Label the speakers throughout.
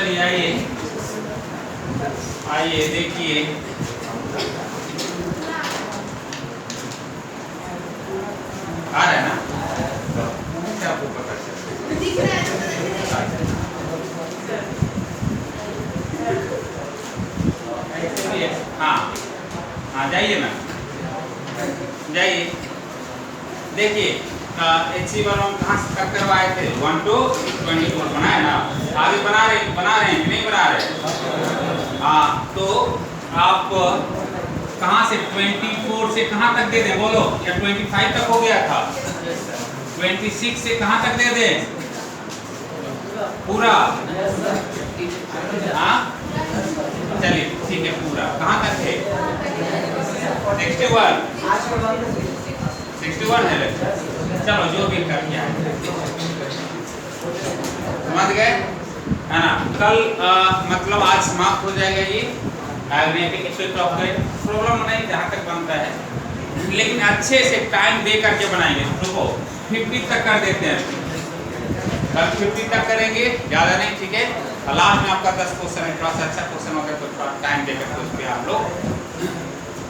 Speaker 1: चलिए आइए देखिए, आ रहा है ना? क्या आपको पता चल? हाँ जाइए ना, जाइए देखिए। HC1 हम कहाँ से तक करवाए थे? 1 to 24 बनाए ना, आगे बना रहे हैं कि नहीं बना रहे? हाँ, तो आप कहाँ से 24 से कहाँ तक दे दें बोलो? या 25 तक हो गया था? 26 से कहाँ तक दे दें पूरा? हाँ चलिए ठीक है, पूरा कहाँ तक है? 61 है। चलो जो भी कर दिया है, समझ गए है ना? कल मतलब आज समाप्त हो जाएगा ये magnetic effect of current. Problem नहीं जहाँ तक बनता है, लेकिन अच्छे से टाइम दे करके बनाएंगे। रुको 50 तक कर देते हैं, कल 50 तक करेंगे, ज़्यादा नहीं, ठीक है? लास्ट में आपका 10 क्वेश्चन है, थोड़ा सा अच्छा क्वेश्चन होगा तो थोड़ा टाइम दे करके उस पर आप लोग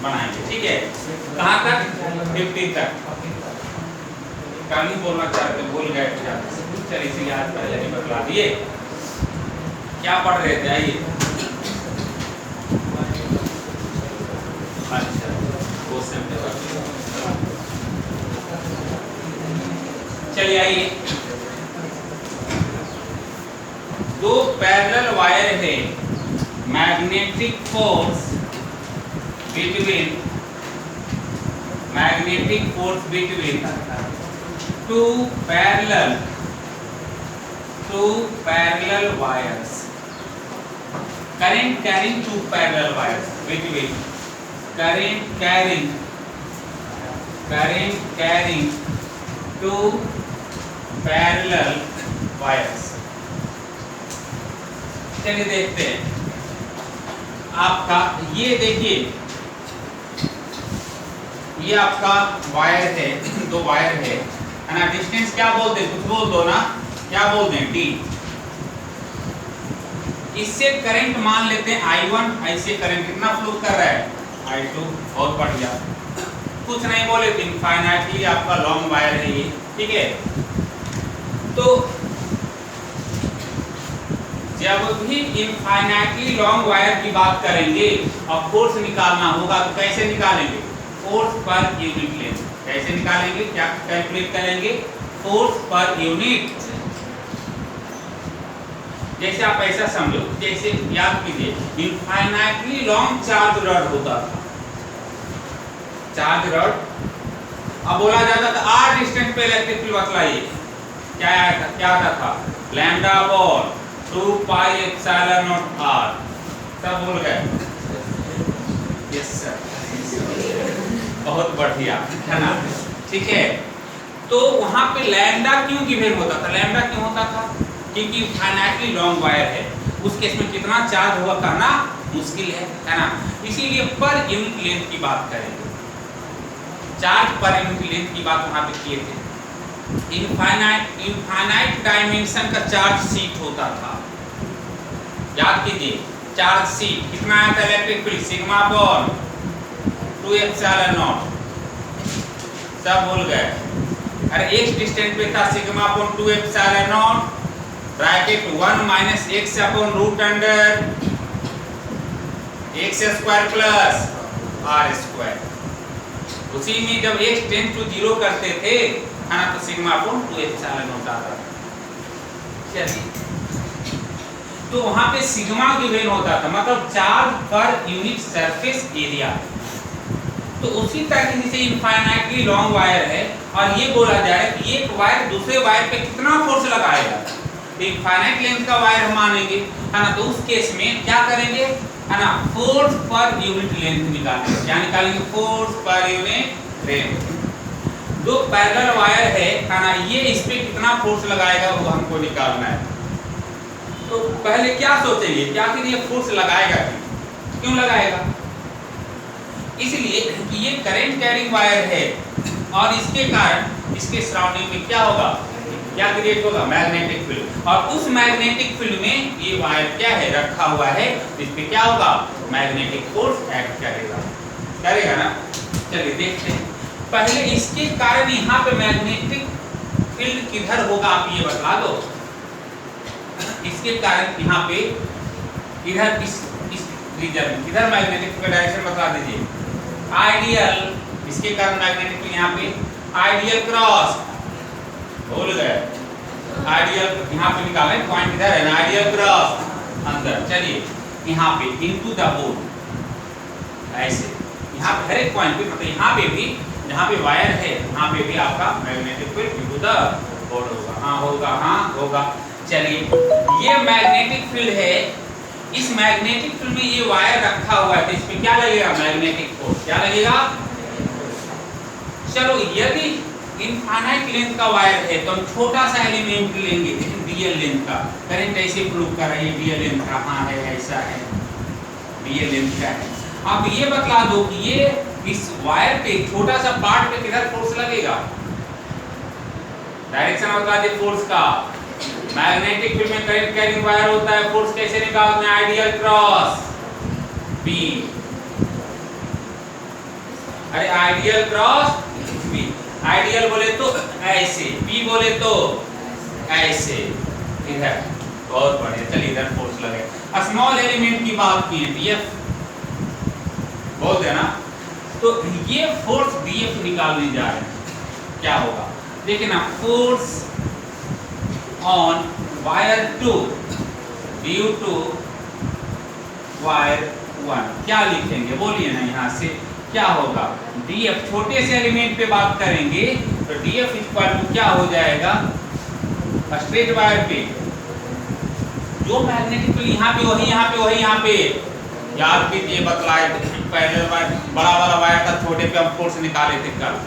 Speaker 1: बनाएंगे, ठीक है? कहाँ तक? 50 तक। कल नहीं बोलना चाहते, भूल गए, चलिए इसीलिए आज पहले ही बतला दिए। क्या पढ़ रहे थे? आइए। अच्छा, क्वेश्चन पेपर, चलिए आइए। दो पैरेलल वायर है, magnetic force between two parallel wires, current carrying two parallel wires between current carrying two parallel wires। चलिए देखते हैं। आपका ये देखिए, ये आपका वायर है, दो वायर है ना? डिस्टेंस क्या बोलते हैं? कुछ बोल दो ना, क्या बोलते हैं? D। इससे करंट मान लेते हैं I1, ऐसे करंट कितना फ्लो कर रहा है? I2। बहुत बढ़िया, कुछ नहीं बोले तो इनफाइनाइटली आपका लॉन्ग वायर है ये, ठीक है? तो जब भी इनफाइनाइटली लॉन्ग वायर की बात करेंगे और फोर्स निकालना होगा तो कैसे निकालेंगे? Force per unit length. कैसे निकालेंगे? क्या कैलकुलेट करेंगे? Force per unit. जैसे आप ऐसा समझो, जैसे याद कीजिए, इनफाइनाइटली लॉन्ग चार्ज रॉड होता था, चार्ज रॉड। अब बोला जाता था r डिस्टेंस पे इलेक्ट्रिक फील्ड बतलाइए, क्या आता था? Lambda upon 2 pi epsilon not r। सब भूल गए? यस सर, बहुत बढ़िया, है ना? ठीक है, तो वहां पे लैम्डा क्यों गिवन होता था? लैम्डा क्यों होता था? क्योंकि इनफाइनाइटली लॉन्ग वायर है, उस केस में कितना चार्ज होगा कहना मुश्किल है ना? इसीलिए पर यूनिट लेंथ की बात करेंगे, चार्ज पर यूनिट लेंथ की बात वहां पे किए थे। इनफाइनाइट डायमेंशन का चार्ज शीट होता था, याद कीजिए, चार्ज शीट कितना आया था? Electric field sigma upon 2 epsilon not. सब भूल गए? अरे एक डिस्टेंस पे था sigma upon 2 epsilon not, bracket 1 minus x upon root under x square plus r square. उसी में जब x टेंड टू 0 करते थे, है ना, तो सिग्मा अपॉन 2 एप्सिलॉन नॉट आता था। चलिए, तो वहां पे सिग्मा गिवन होता था, मतलब charge per unit surface area. तो उसी तरीके से इनफाइनाइटली लॉन्ग वायर है और ये बोला जा रहा है कि एक वायर दूसरे वायर पे कितना फोर्स लगाएगा? तो इनफाइनाइट लेंथ का वायर हम मानेंगे, है ना? तो उस केस में क्या करेंगे, है ना, फोर्स पर यूनिट लेंथ निकालेंगे। क्या निकालेंगे? Force per unit length. दो पैरेलल वायर है ना, ये इस पे कितना फोर्स लगाएगा वो हमको निकालना है। तो पहले क्या सोचेंगे, क्या कि ये फोर्स लगाएगा, क्यों लगाएगा? इसलिए कि ये करंट कैरिंग वायर है और इसके कारण इसके सराउंडिंग में क्या होगा? क्या क्रिएट होगा, मैग्नेटिक फील्ड। और उस मैग्नेटिक फील्ड में ये वायर क्या है, रखा हुआ है, इस पे क्या होगा, मैग्नेटिक फोर्स एक्ट करेगा, करेगा ना। चलिए देखते हैं, पहले इसके कारण यहाँ पे मैग्नेटिक फील्ड किधर होगा आप ये बता दो। इसके कारण यहाँ पे इधर इस रीजन में किधर मैग्नेटिक फील्ड डायरेक्शन बता दीजिए। आइडियल, इसके कारण मैग्नेटिक फील्ड यहाँ पे आइडियल क्रॉस, भूल गए, आइडियल यहाँ पे निकाले, पॉइंट इधर है ना, आइडियल क्रॉस अंदर। चलिए यहाँ पे इनटू द बोर्ड, ऐसे यहाँ पे हर एक पॉइंट पे, मतलब यहाँ पे भी जहाँ पे वायर है वहाँ पे भी आपका magnetic field into the board होगा। हाँ होगा, हाँ होगा। चलिए ये मैग्नेटिक फील्ड है, इस मैग्नेटिक फील्ड में ये वायर रखा हुआ है, तो इस पे क्या लगेगा, मैग्नेटिक फोर्स, क्या लगेगा। चलो यदि इनफाइनाइट लेंथ का वायर है तो हम छोटा सा एलिमेंट लेंगे डीएल लेंथ का, करंट ऐसे प्रूव कर रही है, डीएल लेंथ कहाँ है, ऐसा है, डीएल लेंथ क्या है। अब ये बतला दो कि ये इस वायर पे छोटा सा पार्ट पे किधर फोर्स लगेगा, डायरेक्शन बता दे फोर्स का। मैग्नेटिक फील्ड में करंट कैरिंग वायर होता है, फोर्स कैसे निकालते हैं, आइडियल क्रॉस बी, अरे आइडियल क्रॉस बी, आइडियल बोले तो ऐसे, बी बोले तो ऐसे, इधर, बहुत बढ़िया। चलिए इधर फोर्स लगे। स्मॉल एलिमेंट की बात की है, डीएफ बहुत है ना, तो ये फोर्स डीएफ निकालने जा रहे हैं, क्या होगा देखिए ना, force on wire 2 due to wire 1, क्या लिखेंगे बोलिए ना, यहाँ से क्या होगा, डीएफ, छोटे से एलिमेंट पे बात करेंगे तो डीएफ इक्वल टू क्या हो जाएगा, स्ट्रेट वायर पे जो मैग्नेटिक फील्ड यहाँ पे वही यहाँ पे वही यहाँ पे, याद कीजिए बतलाए पहले वायर, बड़ा वाला वायर था, छोटे पे हम फोर्स निकाले थे कल,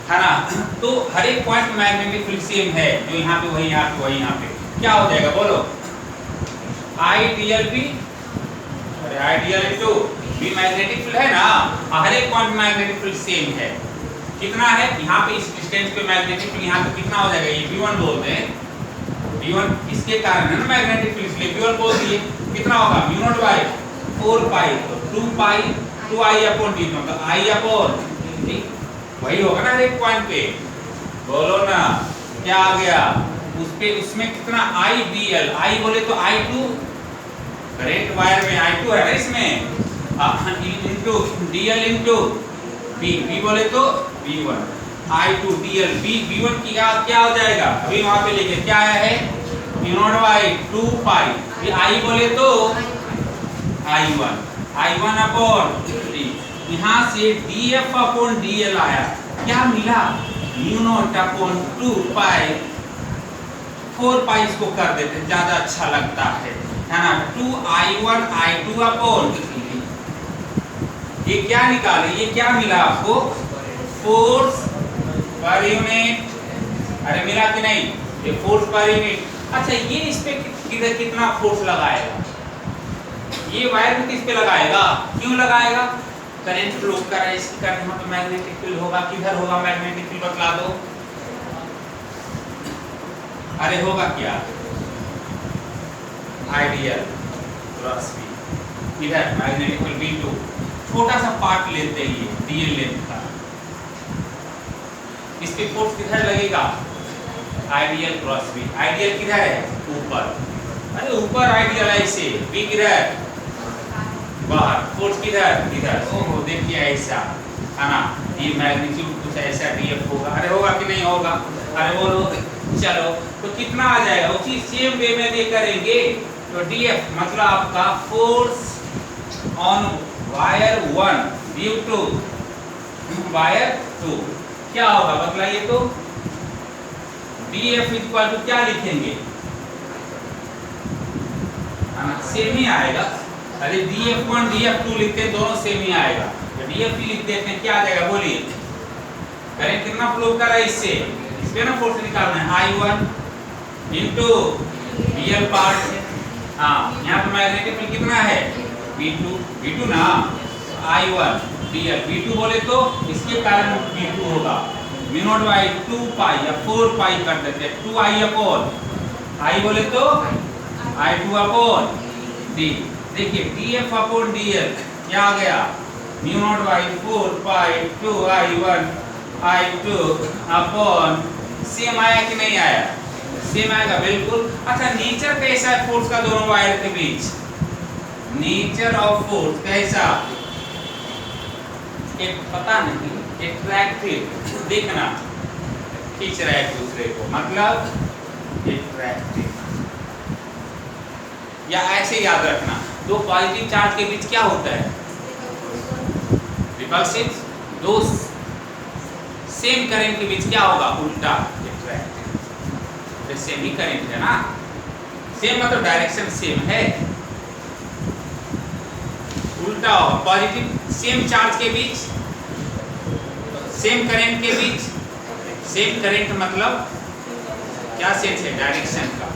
Speaker 1: है ना। तो हर एक पॉइंट मैग्नेटिक फील्ड सेम है, जो यहाँ पे वही यहाँ पे वही यहाँ पे, क्या हो जाएगा बोलो, आइडियल बी, अरे ideal to B magnetic field है ना, हर एक पॉइंट मैग्नेटिक फील्ड सेम है। कितना है यहाँ पे, इस डिस्टेंस पे मैग्नेटिक फील्ड यहाँ पे कितना हो जाएगा, ये V1 बोलते हैं, V1 इसके कारण है ना मैग्नेटिक फील्ड, इसलिए V1 बोल दिए, कितना होगा म्यू नॉट बाई 4 पाई, तो 2 पाई 2i अपॉन डी, तो i अपॉन डी, वही होगा ना हर एक पॉइंट पे, बोलो ना क्या आ गया, उस पे उसमें कितना IBL, I बोले तो I2, करेंट वायर में I2 है ना इसमें, into DL into B, B बोले तो B1, I2 DL B, B1 की क्या हो जाएगा, अभी वहां पे लिखे क्या आया है, म्यू नॉट बाई 2 पाई, ये I बोले तो I1 अपॉन D, यहाँ से DF अपॉन DL आया, क्या मिला, म्यू नॉट अपॉन 2 पाई, 4 पाई इसको कर देते ज्यादा अच्छा लगता है ना, 2I1 I2 अपॉन, ये क्या निकाले, ये क्या मिला आपको, फोर्स पर यूनिट, अरे मिला कि नहीं, ये फोर्स पर यूनिट। अच्छा ये इस पे किधर कितना फोर्स लगाएगा, ये वायर में किस पे लगाएगा, क्यों लगाएगा, करंट फ्लो कर रहा है, इसके कारण यहाँ पे मैग्नेटिक फील्ड होगा, किधर होगा मैग्नेटिक फील्ड बतला दो, अरे होगा क्या, आइडियल क्रॉस बी, इधर मैग्नेटिक फील्ड B2, छोटा सा पार्ट लेते ही डीएल लेंथ का, इस पे फोर्स किधर लगेगा, आइडियल क्रॉस बी, आइडियल किधर है ऊपर, अरे ऊपर आइडियल है इसे, बी किधर बाहर, फोर्स किधर इधर, ओहो देखिए ऐसा है ना, ये मैग्नीट्यूड कुछ ऐसा डीएफ होगा, अरे होगा कि नहीं होगा, अरे बोलो, चलो तो कितना आ जाएगा, उसी सेम वे में भी करेंगे तो डीएफ मतलब आपका force on wire 1 due to wire 2 क्या होगा बतलाइए तो, डीएफ इक्वल टू क्या लिखेंगे, सेम ही आएगा, अरे DF1 DF2 लिखते हैं दोनों सेम ही आएगा, तो DF लिख देते हैं क्या आ जाएगा बोलिए, करंट कितना फ्लो कर रहा है इससे, इस पे ना फोर्स निकालना है, I1 इनटू BL पार्ट है, हाँ यहाँ पे मैग्नेटिक फील्ड कितना है V2 ना, I1 DL, V2 बोले तो इसके कारण V2 होगा, म्यू नॉट बाई 2 पाई या 4 पाई कर देते हैं, 2 आई अपॉन आई बोले तो आई 2 अपॉन डी। देखिए df अपॉन dl क्या आ गया, mu naught by 4 pi 2 I 1 I 2 upon, same आया कि नहीं आया, सेम आएगा बिल्कुल। अच्छा नेचर कैसा है फोर्स का दोनों वायर के बीच, नेचर ऑफ फोर्स कैसा, एक पता नहीं, एट्रैक्टिव, देखना खींच रहा है एक दूसरे को, मतलब एट्रैक्टिव। या ऐसे याद रखना, दो पॉजिटिव चार्ज के बीच क्या होता है, रिपल्सिव। दो सेम करंट के बीच क्या होगा, उल्टा, एट्रैक्टिव। सेम ही करंट है ना, सेम मतलब डायरेक्शन सेम है, उल्टा होगा। पॉजिटिव सेम चार्ज के बीच, सेम करंट के बीच, सेम करंट मतलब क्या सेंस है, डायरेक्शन का।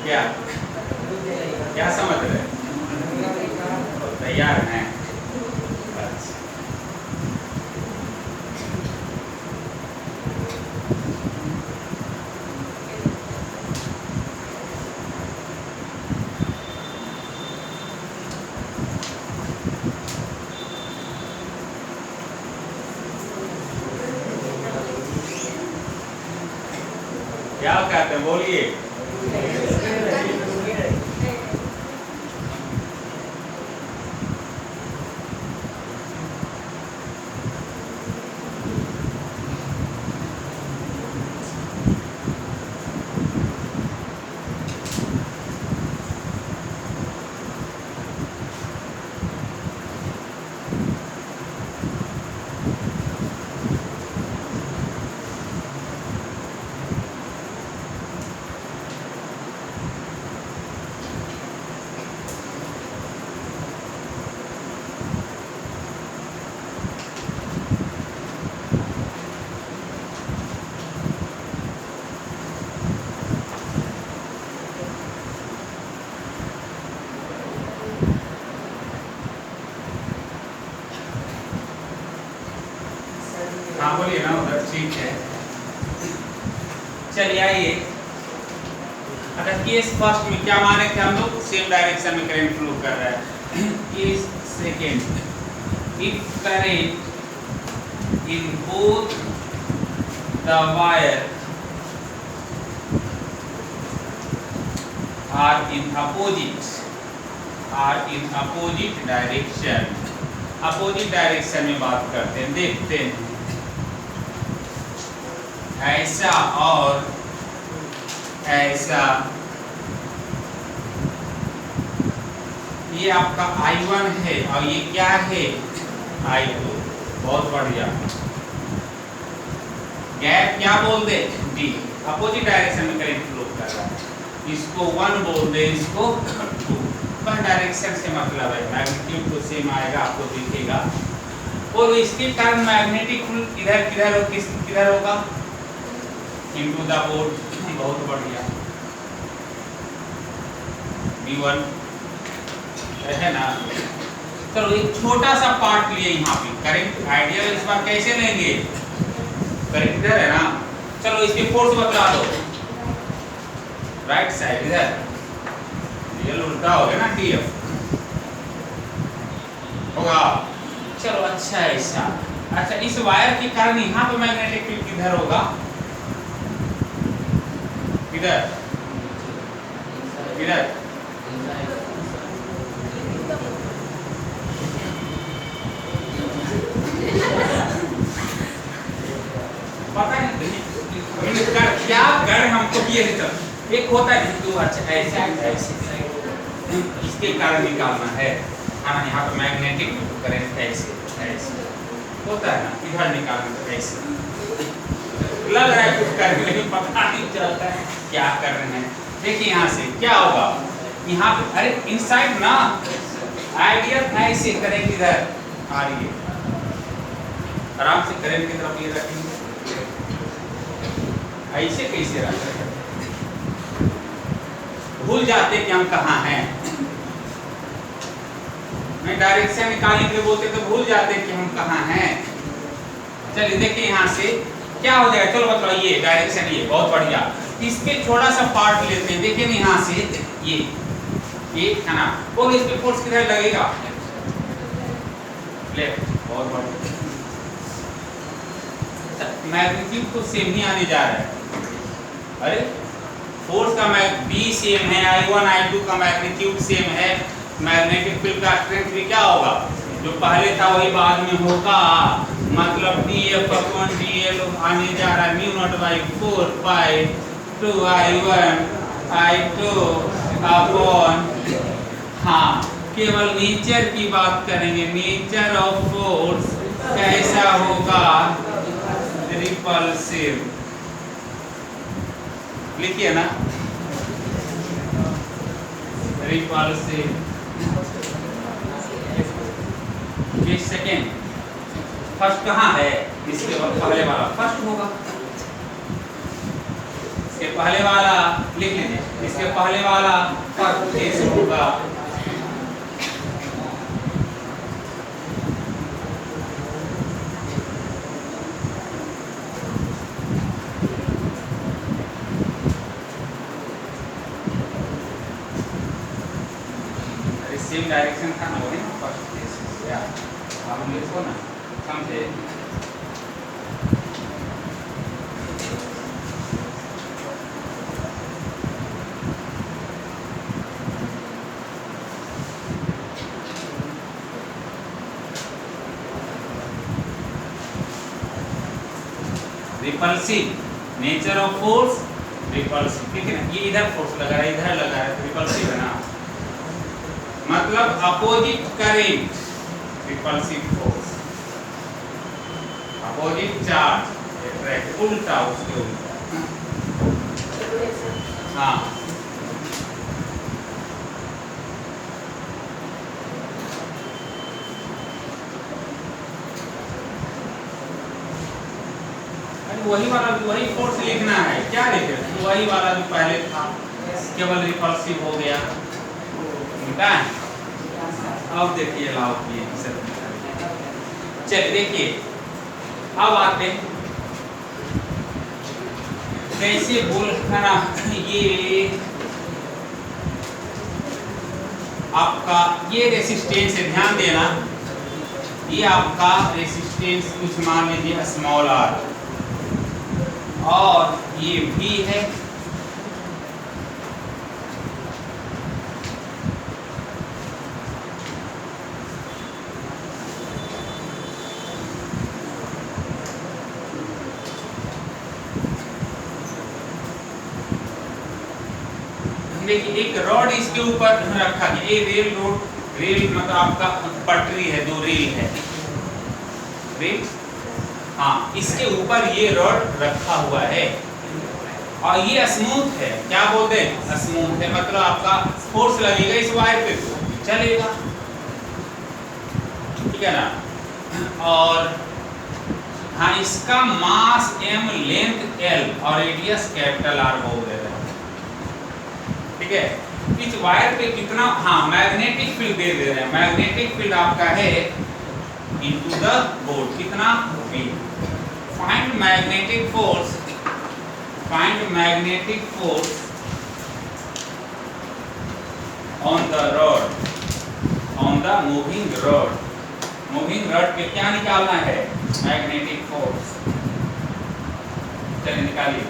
Speaker 1: क्या क्या समझ रहे, तैयार हैं? क्या कहते हैं, बोलिए। हाँ बोलिए ना उधर, ठीक है। चलिए आइए, अच्छा केस फर्स्ट में क्या माने थे हम लोग, सेम डायरेक्शन में करंट फ्लो कर रहा है। Case second, if current in both the wire are in opposite direction, opposite direction में बात करते हैं, देखते हैं। ऐसा और ऐसा, ये आपका I1 है और ये क्या है, I2। बहुत बढ़िया। गैप क्या बोल दे, D, अपोजिट डायरेक्शन में करंट फ्लो कर रहा है। इसको 1 बोल दे, इसको 2। बस डायरेक्शन से मतलब है, मैग्नीट्यूड तो सेम आएगा, आपको दिखेगा। और इसके कारण मैग्नेटिक फील्ड इधर किधर होगा, इनटू द बोर्ड। बहुत बढ़िया, V1 है ना। चलो एक छोटा सा पार्ट लिए यहाँ पे, करंट आइडिया इस बार कैसे लेंगे, करंट इधर है ना। चलो इसके फोर्स बतला दो, राइट साइड इधर, ये उल्टा हो गया ना, TF होगा। चलो अच्छा है ऐसा। अच्छा, इस वायर के कारण यहाँ पे मैग्नेटिक फील्ड किधर होगा? किधर किधर? पता नहीं क्या कर हमको ये एक होता है कि अच्छा ऐसे ऐसे इसके कारण निकालना है ना, यहाँ पे मैग्नेटिक करंट ऐसे ऐसे होता है ना, इधर निकालना तो ऐसे लग रहा है कुछ कर, लेकिन पता नहीं चलता है क्या कर रहे हैं। देखिए यहाँ से क्या होगा, यहाँ पे अरे इनसाइड ना आइडिया ऐसे करेंगे, इधर आ रही है, आराम से करंट की तरफ ये रखेंगे, ऐसे कैसे रख रहे हैं, भूल जाते कि हम कहाँ हैं। मैं डायरेक्शन निकालने के लिए बोलते तो भूल जाते कि हम कहाँ हैं। चलिए देखिए यहाँ से क्या हो जाएगा, चलो मतलब ये डायरेक्शन, ये बहुत बढ़िया। इसके थोड़ा सा पार्ट लेते हैं, देखिए यहाँ से ये है ना, और इस पे फोर्स किधर लगेगा? लेफ्ट, बहुत बढ़िया। मैग्नीट्यूड तो सेम ही आने जा रहा है। अरे फोर्स का B सेम है, I1 I2 का मैग्नीट्यूड सेम है, मैग्नेटिक फील्ड का स्ट्रेंथ भी क्या होगा, जो पहले था वही बाद में होगा, मतलब dF/dL आने जा रहा है mu naught by 4 pi 2 I1 I2 upon, हाँ केवल नेचर की बात करेंगे, नेचर ऑफ फोर्स कैसा होगा, रिपल्सिव, लिखिए ना, रिपल्सिव। ये सेकेंड, फर्स्ट कहाँ है, इसके पहले वाला फर्स्ट होगा, इसके पहले वाला लिख लीजिए, इसके पहले वाला फर्स्ट केस होगा। सेम डायरेक्शन था ना, वही फर्स्ट केस या हम लिखो ना, समझे? Repulsive, nature of force repulsive, ठीक है ना, ये इधर फोर्स लगा है, इधर लगा है, रिपल्सिव है ना, मतलब opposite current, repulsive force, opposite charge attract, उल्टा उसके उल्टा, हाँ वही वाला, वही फोर्स लिखना है, क्या लिखे, वही वाला जो पहले था, केवल रिपल्सिव हो गया, ठीक है। अब देखिए लाओ ये चलिए देखिए, अब आते हैं कैसे बोलना, ये आपका ये रेसिस्टेंस है, ध्यान देना, ये आपका रेसिस्टेंस कुछ मान लीजिए स्मॉल r, और ये V है, देखिए एक रॉड इसके ऊपर रखा गया, ये रेल रोड, रेल मतलब आपका पटरी है, दो रेल है, रेल, हाँ इसके ऊपर ये रॉड रखा हुआ है, और ये स्मूथ है, क्या बोलते हैं, स्मूथ है, मतलब आपका फोर्स लगेगा इस वायर पे तो चलेगा, ठीक है ना, और हाँ इसका मास m, लेंथ l और रेडियस कैपिटल R बोल देते हैं, ठीक है। इस वायर पे कितना, हाँ मैग्नेटिक फील्ड दे रहे हैं, मैग्नेटिक फील्ड आपका है इनटू द बोर्ड, कितना V, find magnetic force, find magnetic force on the rod, on the moving rod, moving rod पे क्या निकालना है? Magnetic force. चलिए निकालिए।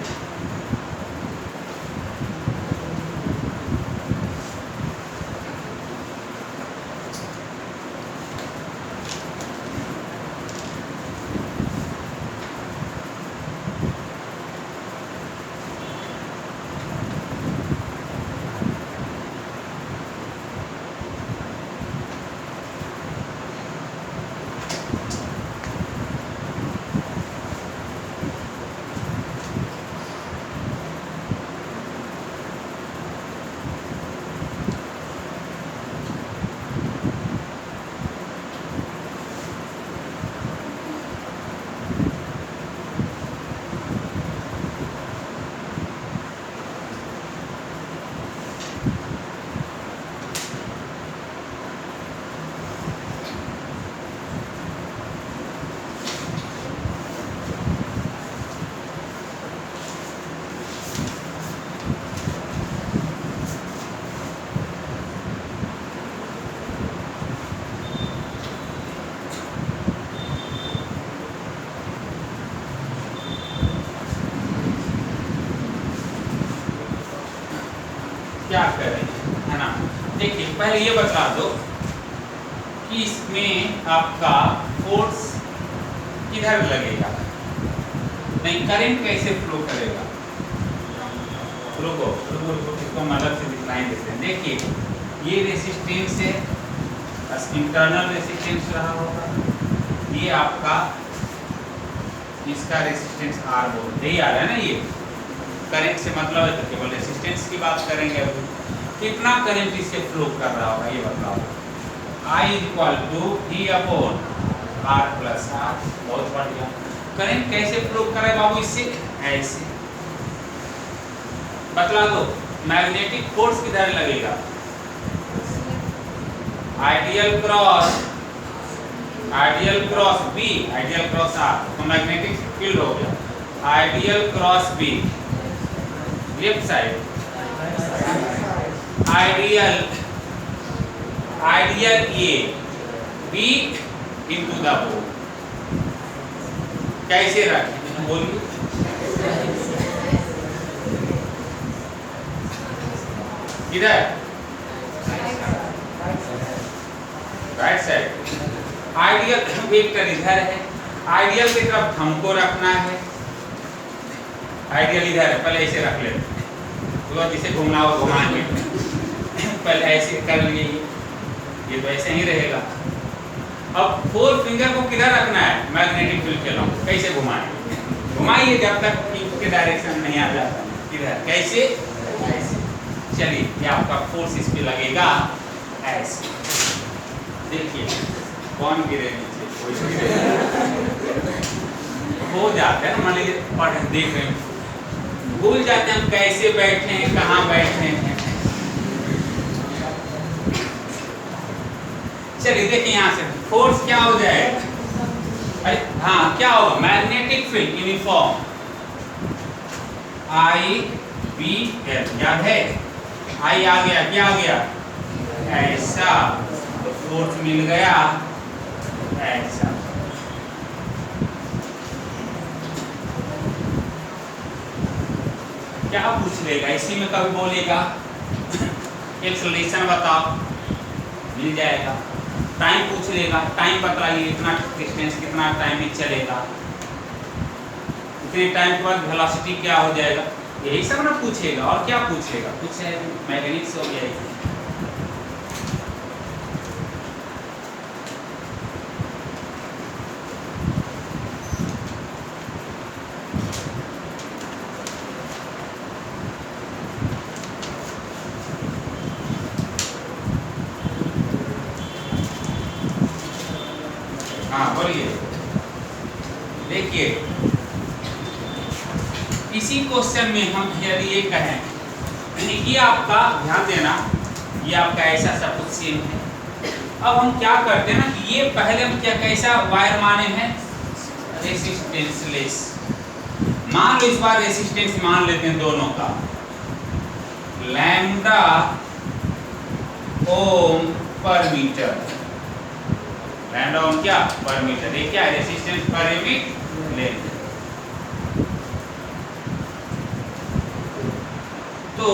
Speaker 1: क्या करें, है ना? देखिए पहले ये बता दो कि इसमें आपका फोर्स किधर लगेगा, नहीं करंट कैसे फ्लो करेगा। रुको रुको रुको, इसको मदद से दिखलाई देते हैं। देखिए ये रेसिस्टेंस है, इंटरनल रेसिस्टेंस रहा होगा, ये आपका इसका रेसिस्टेंस आर बोल यही आ रहा है ना। ये करंट से मतलब है तो केवल रेसिस्टेंस की बात करेंगे। अभी कितना करंट इससे फ्लो कर रहा होगा ये बताओ। I equal to V upon R plus R। बहुत बढ़िया। करंट कैसे फ्लो करे बाबू? इससे ऐसे बतला दो। मैग्नेटिक फोर्स किधर लगेगा? Ideal cross B, ideal cross R, तो मैग्नेटिक फील्ड हो गया। Ideal cross B left side, ideal A B into the board. कैसे रखें बोलिए? इधर राइट साइड। आइडियल वेक्टर इधर है, आइडियल की तरफ हमको रखना है। आइडियल इधर है, पहले ऐसे रख ले, तो जिसे घुमाना हो घुमाएंगे। पहले ऐसे कर लिए, ये तो ऐसे ही रहेगा। अब फोर फिंगर को किधर रखना है? मैग्नेटिक फील्ड के लॉन्ग। कैसे घुमाएंगे? घुमाइए जब तक इसके डायरेक्शन नहीं आ जाता। इधर कैसे? ऐसे। चलिए ये आपका फोर्स इस पे लगेगा ऐसे। देखिए कौन गिरे नीचे, कोई हो जाता है ना। मान लीजिए पढ़ देख रहे हैं, भूल जाते हैं हम कैसे बैठे हैं, कहाँ बैठे हैं। चलिए देखिए यहाँ से फोर्स क्या हो जाएगा? अरे हाँ क्या होगा? मैग्नेटिक फील्ड यूनिफॉर्म I/B/L, याद है? I आ गया, क्या आ गया? ऐसा, तो फोर्स मिल गया ऐसा। क्या पूछ लेगा इसी में? कभी बोलेगा एक्सेलरेशन बताओ, मिल जाएगा। टाइम पूछ लेगा, टाइम बतलाइए, इतना डिस्टेंस कितना टाइम में चलेगा, इतने टाइम के बाद वेलोसिटी क्या हो जाएगा, यही सब ना पूछेगा। और क्या पूछेगा? कुछ मैकेनिक्स हो गया। हाँ बोलिए। देखिए इसी क्वेश्चन में हम यदि ये कहें, ये आपका ध्यान देना, ये आपका ऐसा सब कुछ सेम है। अब हम क्या करते हैं ना कि ये पहले हम क्या कैसा वायर माने हैं? रेसिस्टेंसलेस। मान लो इस बार रेसिस्टेंस मान लेते हैं दोनों का, लैम्डा ओम पर मीटर। लैम्डा ओम क्या पर मीटर, ये क्या है रेजिस्टेंस पर यूनिट लेंथ। तो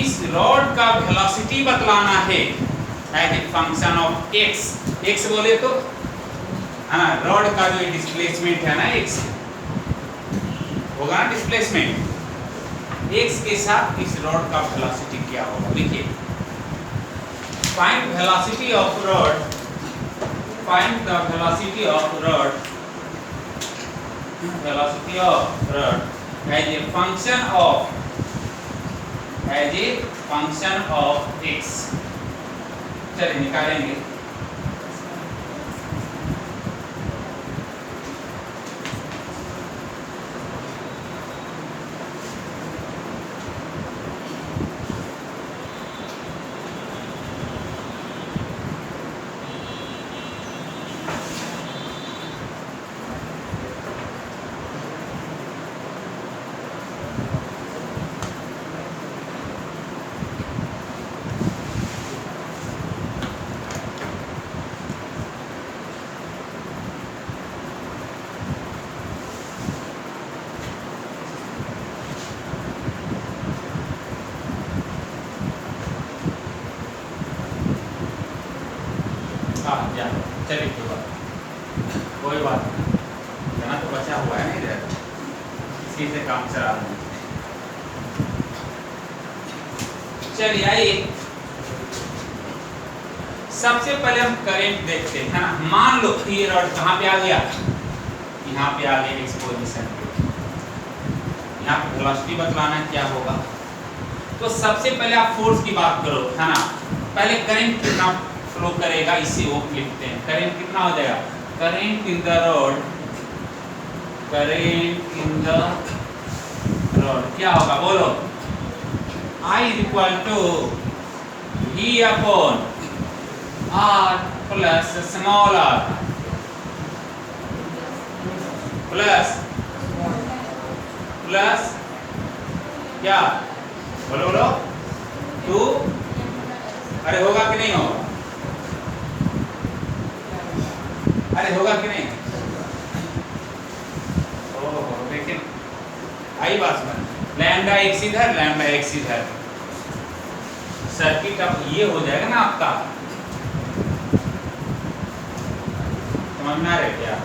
Speaker 1: इस रॉड का वेलोसिटी बतलाना है as a function of x. X बोले तो है ना, रॉड का जो डिस्प्लेसमेंट है ना एक्स होगा ना, डिस्प्लेसमेंट एक्स के साथ इस रॉड का वेलोसिटी क्या होगा। देखिए find velocity of rod, find the velocity of rod, velocity of rod as a function of, as a function of x. चलिए निकालेंगे। चलिए कोई बात नहीं, इतना तो बचा हुआ है नहीं इधर, इसी से काम चला रहे हैं। चलिए आइए सबसे पहले हम करंट देखते हैं ना। मान लो ये रॉड कहाँ पे आ गया, यहाँ पे आ गया एक्स पोजीशन पे। यहाँ पे वेलोसिटी बतलाना क्या होगा, तो सबसे पहले आप फोर्स की बात करो है ना। पहले करंट कितना फ्लो करेगा इसे वो लिखते हैं। करंट कितना हो जाएगा, current in the rod, current in the rod क्या होगा बोलो, I is equal to V upon R plus small r plus क्या बोलो बोलो 2, अरे होगा कि नहीं होगा, अरे होगा कि नहीं, ओह लेकिन आई बात में लैम्डा एक्स इधर, लैम्डा एक्स इधर, सर्किट अब ये हो जाएगा ना आपका, समझ में आ रहा है क्या।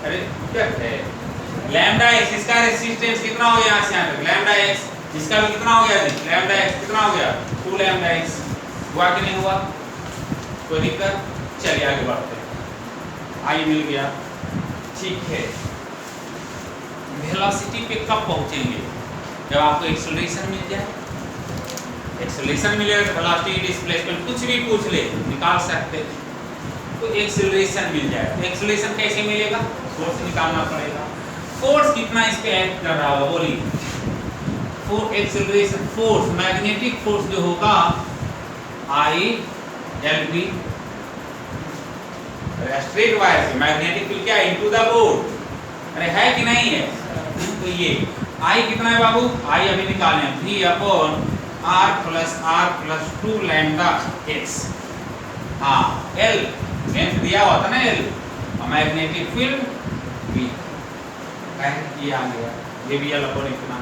Speaker 1: अरे क्या है लैम्डा एक्स, इसका रेजिस्टेंस कितना हो गया यहाँ से यहाँ तक, लैम्डा एक्स, इसका भी कितना हो गया जी, लैम्डा एक्स कितना हो गया 2 लैम्डा एक्स। हुआ कि नहीं हुआ, कोई दिक्कत। चलिए आगे बढ़ते हैं। आई मिल गया, ठीक है। वेलोसिटी पे कब पहुंचेंगे, जब आपको एक्सेलरेशन मिल जाए। एक्सेलरेशन मिलेगा तो वेलोसिटी, डिस्प्लेसमेंट कुछ भी पूछ ले निकाल सकते, तो एक्सेलरेशन मिल जाए। तो एक्सेलरेशन कैसे मिलेगा, फोर्स निकालना पड़ेगा। फोर्स कितना इस पे एक्ट कर रहा होगा बोलिए, force acceleration force, magnetic force जो होगा I L B, straight wire से मैग्नेटिक फील्ड क्या इनटू द बोर्ड, अरे है कि नहीं है। तो ये आई कितना है बाबू, आई अभी निकालने हैं, V upon R plus 2 lambda x. हाँ L लेंथ दिया हुआ था ना L, और मैग्नेटिक फील्ड B, ये आ गया, ये भी L अपॉन इतना।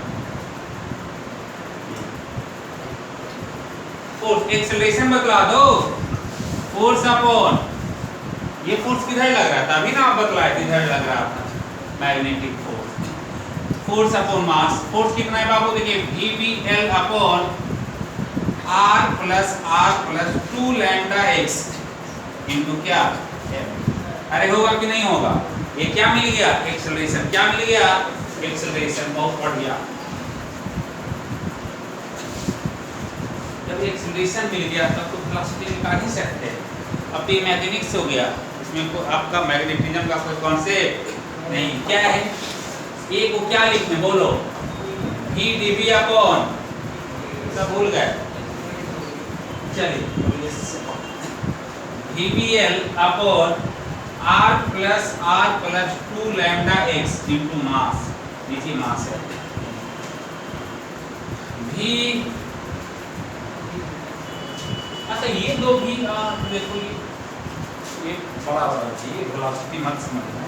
Speaker 1: फोर्स एक्सेलरेशन बतला दो, फोर्स अपॉन, ये फोर्स किधर लग रहा था अभी ना आप बतलाए, किधर लग रहा था, magnetic force, force upon mass. Force कितना है बाबू, देखिए VBL upon R plus 2 lambda x into क्या M। अरे होगा कि नहीं होगा, ये क्या मिल गया, एक्सेलरेशन। क्या मिल गया, एक्सेलरेशन। बहुत बढ़िया, जब एक्सेलरेशन मिल गया तब तो वेलोसिटी निकाल ही सकते हैं। अब ये मैकेनिक्स हो गया, इसमें को आपका मैग्नेटिज्म का कोई कॉन्सेप्ट नहीं। क्या है, ए को क्या लिखने बोलो, V dV अपॉन, सब भूल गए, चलिए VBL upon R plus 2 lambda x into mass, नीचे मास है। V अच्छा ये दो भी देखो ये बड़ा बड़ा चाहिए, वेलोसिटी मत समझना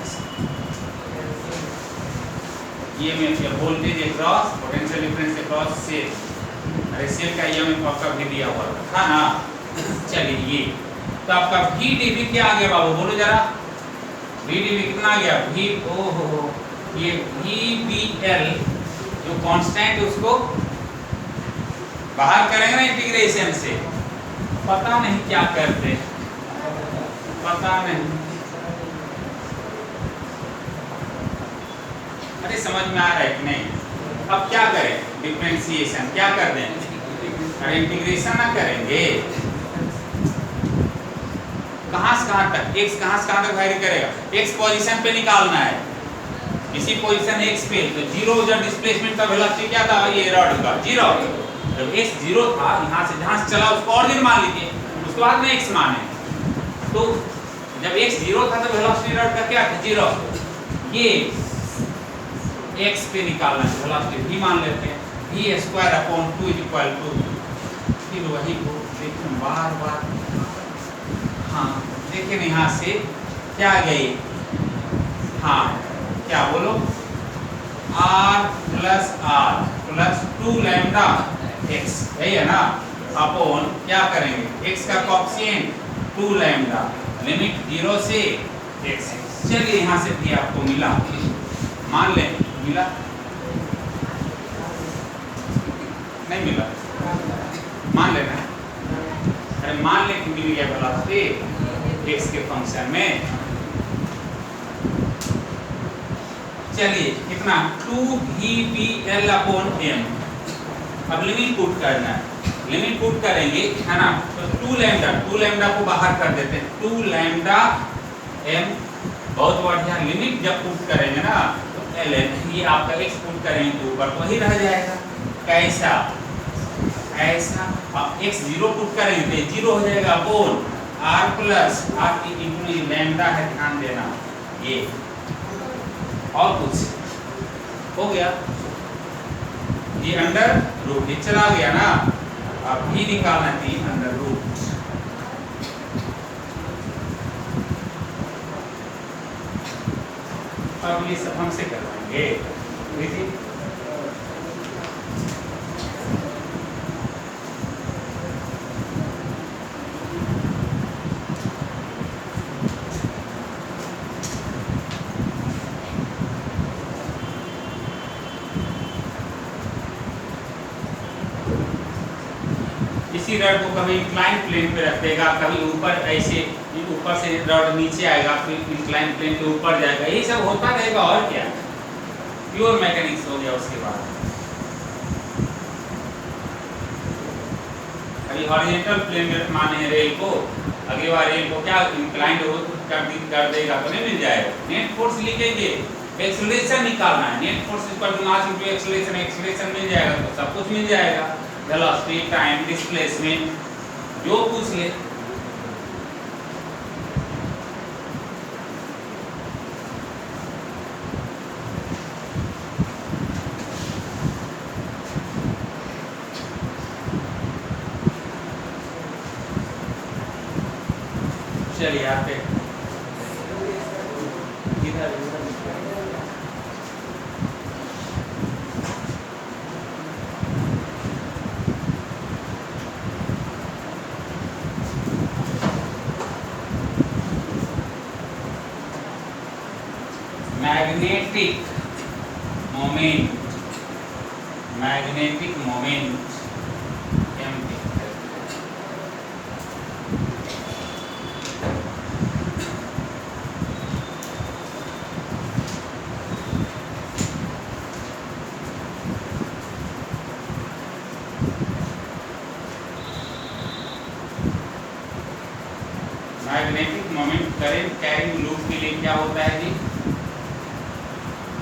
Speaker 1: ये में क्या voltage across potential difference across cell, अरे सेल का ईएमएफ आपका भी दिया हुआ था ना। चलिए ये तो आपका VdV क्या आ गया बाबू बोलो जरा, VdV कितना आ गया V, ओहो ये VBL जो कांस्टेंट उसको बाहर करेंगे ना इंटीग्रेशन से, पता नहीं क्या करते, पता नहीं, अरे समझ में आ रहा है कि नहीं। अब क्या करें, डिफरेंशिएशन क्या कर दें, अरे इंटीग्रेशन ना करेंगे, कहां से कहां तक, x कहां से कहां तक वैरी करेगा, x पोजीशन पे निकालना है, इसी पोजीशन x पे, तो जीरो जब डिस्प्लेसमेंट का वेलोसिटी क्या था ये रॉड का जीरो, जब x जीरो था यहां से जहां से चला उसको ऑर्डिनल मान लीजिए, उसके बाद में x माने, तो जब x जीरो था तो वेलोसिटी रॉड का क्या था जीरो, ये x पे निकालना है वेलोसिटी v मान लेते हैं, v² / 2 फिर वही को देखिए बार बार, हाँ देखिए यहाँ से क्या गई, हाँ क्या बोलो r + 2 लैम्डा x यही है ना, अपॉन क्या करेंगे x का कोएफिशिएंट 2 लैम्डा, लिमिट 0 से x। चलिए यहाँ से भी आपको मिला, मान लें मिला नहीं मिला, मान लेना, अरे मान ले कि मिल गया वेलोसिटी x के फंक्शन में, चलिए कितना 2VBL/m, अब लिमिट पुट करना है, लिमिट पुट करेंगे है ना, तो 2 लैम्डा को बाहर कर देते हैं, 2 लैम्डा m, बहुत बढ़िया, लिमिट जब पुट करेंगे ना तो ln ये आपका x पुट करेंगे तो ऊपर तो वही रह जाएगा, कैसा ऐसा, अब x जीरो पुट करेंगे तो जीरो हो जाएगा, upon r + r into lambda है, ध्यान देना ये, और कुछ हो गया ये अंडर रूट ये चला गया ना, अब भी निकालना थी अंडर रूट, अब ये सब हमसे करवाएंगे, देखिए इसी रॉड को कभी इंक्लाइन प्लेन पे रख देगा, कभी ऊपर ऐसे ऊपर से रॉड नीचे आएगा, फिर इंक्लाइन प्लेन के ऊपर जाएगा, ये सब होता रहेगा, और क्या प्योर मैकेनिक्स हो गया। उसके बाद अभी हॉरिजॉन्टल प्लेन में माने हैं रेल को, अगली बार रेल को क्या इंक्लाइंड कर देगा तो नहीं मिल जाएगा, नेट फोर्स लिखेंगे, एक्सेलरेशन निकालना है, net force equal to mass into acceleration, acceleration मिल जाएगा तो सब कुछ मिल जाएगा, वेलोसिटी टाइम डिस्प्लेसमेंट जो पूछ ले। चलिए आप इधर magnetic moment magnetic moment current carrying loop के लिए क्या होता है जी,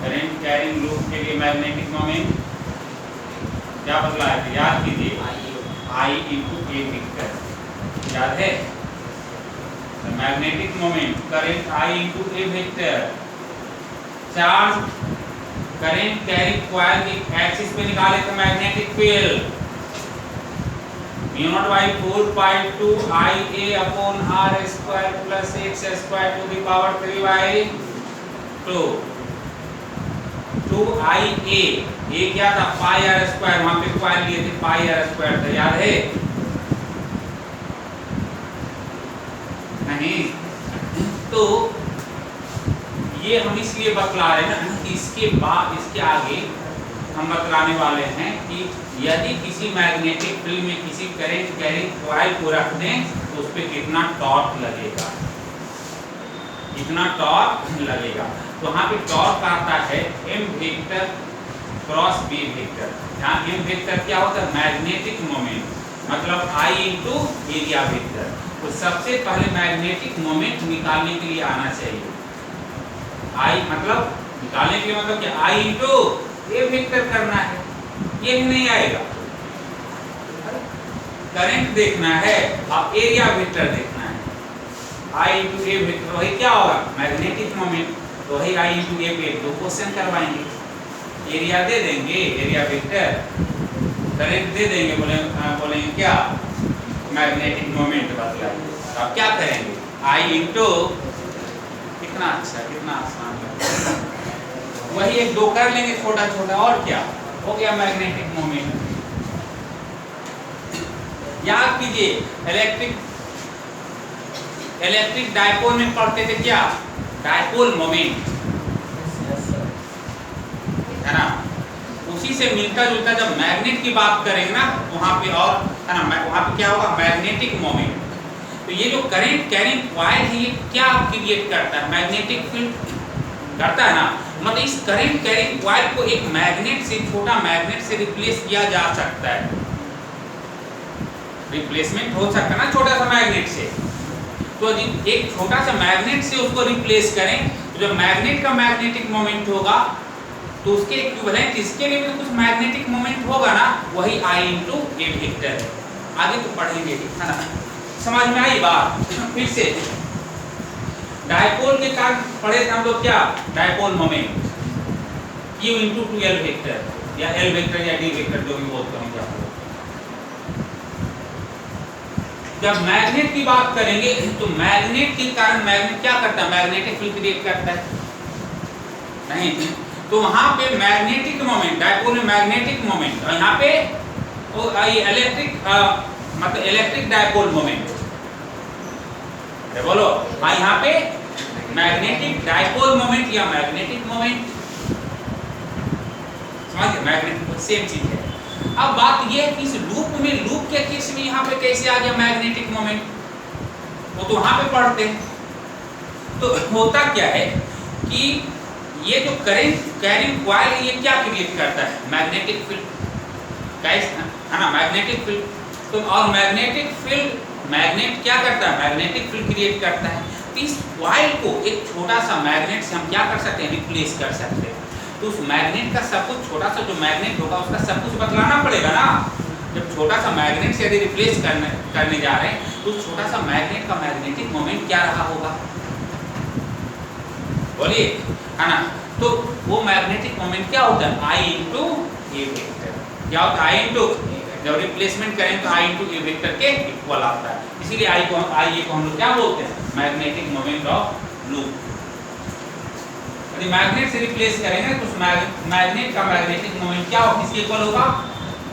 Speaker 1: करंट कैरिंग लूप के लिए मैग्नेटिक मोमेंट क्या बदला है, याद कीजिए I × A लिखकर, याद है, magnetic moment current I × A वेक्टर, चार्ज करंट कैरिंग कॉइल की एक्सिस पे निकाले तो magnetic field, mu naught by 4 pi two I a upon r square plus x square to the power 3 by 2 two I a क्या था पाई are square, वहां पे पाई लिए थे पाई आर स्क्वायर था, याद है नहीं? तो ये हम इसलिए बतला रहे हैं ना कि इसके बाद इसके आगे हम बतलाने वाले हैं कि यदि किसी मैग्नेटिक फील्ड में किसी करंट कैरिंग कॉइल को रख दें तो उस पर कितना टॉर्क लगेगा, कितना टॉर्क लगेगा। तो यहाँ पे टॉर्क आता है m vector cross b vector. यहाँ m वेक्टर क्या होता है मैग्नेटिक मोमेंट, मतलब I इंटू एरिया वेक्टर। तो सबसे पहले मैग्नेटिक मोमेंट निकालने के लिए आना चाहिए I, मतलब निकालने के लिए मतलब कि I इंटू ए वेक्टर करना है, ये भी नहीं आएगा। करंट देखना है और एरिया वेक्टर देखना है, I इंटू ए वेक्टर वही क्या होगा मैग्नेटिक मोमेंट, तो वही I इंटू ए पे दो क्वेश्चन करवाएंगे। एरिया दे देंगे एरिया वेक्टर, करंट दे देंगे, बोलेंगे क्या मैग्नेटिक मोमेंट बतलाइए। तो आप क्या करेंगे I इंटू, कितना अच्छा कितना आसान है, वही एक दो कर लेंगे छोटा छोटा, और क्या हो गया मैग्नेटिक मोमेंट। याद कीजिए इलेक्ट्रिक डायपोल में पढ़ते थे क्या डायपोल मोमेंट है ना, उसी से मिलता जुलता जब मैग्नेट की बात करेंगे ना वहां पे और है ना, वहां पे क्या होगा मैग्नेटिक मोमेंट। तो ये जो करंट कैरिंग कॉइल है ये क्या क्रिएट करता है मैग्नेटिक फील्ड करता है ना, मतलब इस करंट कैरिंग कॉइल को एक मैग्नेट से छोटा मैग्नेट से रिप्लेस किया जा सकता है, रिप्लेसमेंट हो सकता है ना छोटा सा मैग्नेट से। तो एक छोटा सा मैग्नेट से उसको रिप्लेस करें तो जब मैग्नेट का मैग्नेटिक मोमेंट होगा तो उसके इक्विवेलेंट इसके लिए भी तो कुछ मैग्नेटिक मोमेंट होगा ना, वही I इंटू ए वेक्टर है। आगे तो पढ़ेंगे है ना, समझ में आई बात। फिर से डायपोल के कारण पढ़े थे हम लोग क्या dipole moment Q into 2L vector या L वेक्टर या D वेक्टर जो भी बोलते हैं क्या। जब मैग्नेट की बात करेंगे तो मैग्नेट के कारण मैग्नेट क्या करता है मैग्नेटिक फील्ड क्रिएट करता है नहीं, तो वहां पे मैग्नेटिक मोमेंट डायपोल में मैग्नेटिक मोमेंट और यहाँ पे इलेक्ट्रिक मतलब इलेक्ट्रिक डायपोल मोमेंट बोलो हाँ, यहाँ पे मैग्नेटिक डायपोल मोमेंट या मैग्नेटिक मोमेंट समझिए मैग्नेटिक सेम चीज है। अब बात ये है कि इस लूप के केस में यहाँ पे कैसे आ गया मैग्नेटिक मोमेंट, वो तो वहां पे पढ़ते हैं। तो होता क्या है कि ये जो करंट कैरिंग कॉइल है ये क्या क्रिएट करता है मैग्नेटिक फील्ड है ना मैग्नेटिक फील्ड। तो और मैग्नेटिक फील्ड मैग्नेट क्या करता है मैग्नेटिक फील्ड क्रिएट करता है। तो इस कॉइल को एक छोटा सा मैग्नेट से हम क्या कर सकते हैं रिप्लेस कर सकते हैं। तो उस मैग्नेट का सब कुछ छोटा सा जो मैग्नेट होगा उसका सब कुछ बतलाना पड़ेगा ना। जब छोटा सा मैग्नेट से यदि रिप्लेस करने जा रहे हैं तो छोटा सा मैग्नेट का मैग्नेटिक मोमेंट क्या रहा होगा बोलिए है ना। तो वो मैग्नेटिक मोमेंट क्या होता है I इंटू ए वेक्टर। क्या होता है I इंटू, जब रिप्लेसमेंट करें तो I इंटू ए वेक्टर के इक्वल आता है। इसीलिए I को हम लोग क्या बोलते हैं मैग्नेटिक मोमेंट ऑफ लूप। यदि मैग्नेट से रिप्लेस करेंगे तो उस मैग्नेट का मैग्नेटिक मोमेंट क्या होगा किसके इक्वल होगा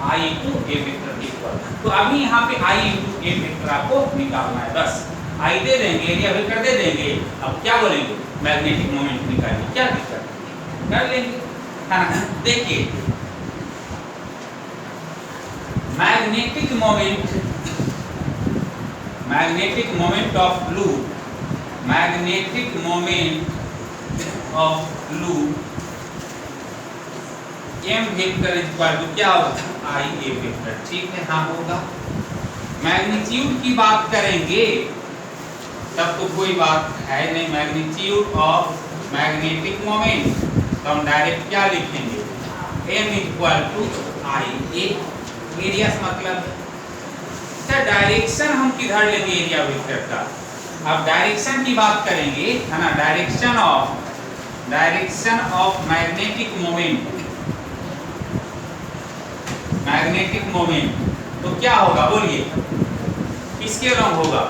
Speaker 1: I इंटू ए वेक्टर के इक्वल। तो अभी यहाँ पे I इंटू ए वेक्टर आपको निकालना है, बस I दे देंगे एरिया वेक्टर दे देंगे। अब क्या बोलेंगे मैग्नेटिक मोमेंट निकालिए, क्या दिक्कत कर लेंगे है ना। देखिए magnetic moment of loop, magnetic moment of loop m vector equal to क्या होगा I a वेक्टर। ठीक है हाँ होगा। मैग्नीट्यूड की बात करेंगे तब तो कोई बात है नहीं, मैग्नीट्यूड ऑफ मैग्नेटिक मोमेंट तो हम डायरेक्ट क्या लिखेंगे m equal to I a। Area मतलब सर डायरेक्शन हम किधर लेंगे एरिया वेक्टर का। अब डायरेक्शन की बात करेंगे है ना, डायरेक्शन ऑफ मैग्नेटिक मोमेंट तो क्या होगा बोलिए, किसके अलोंग होगा?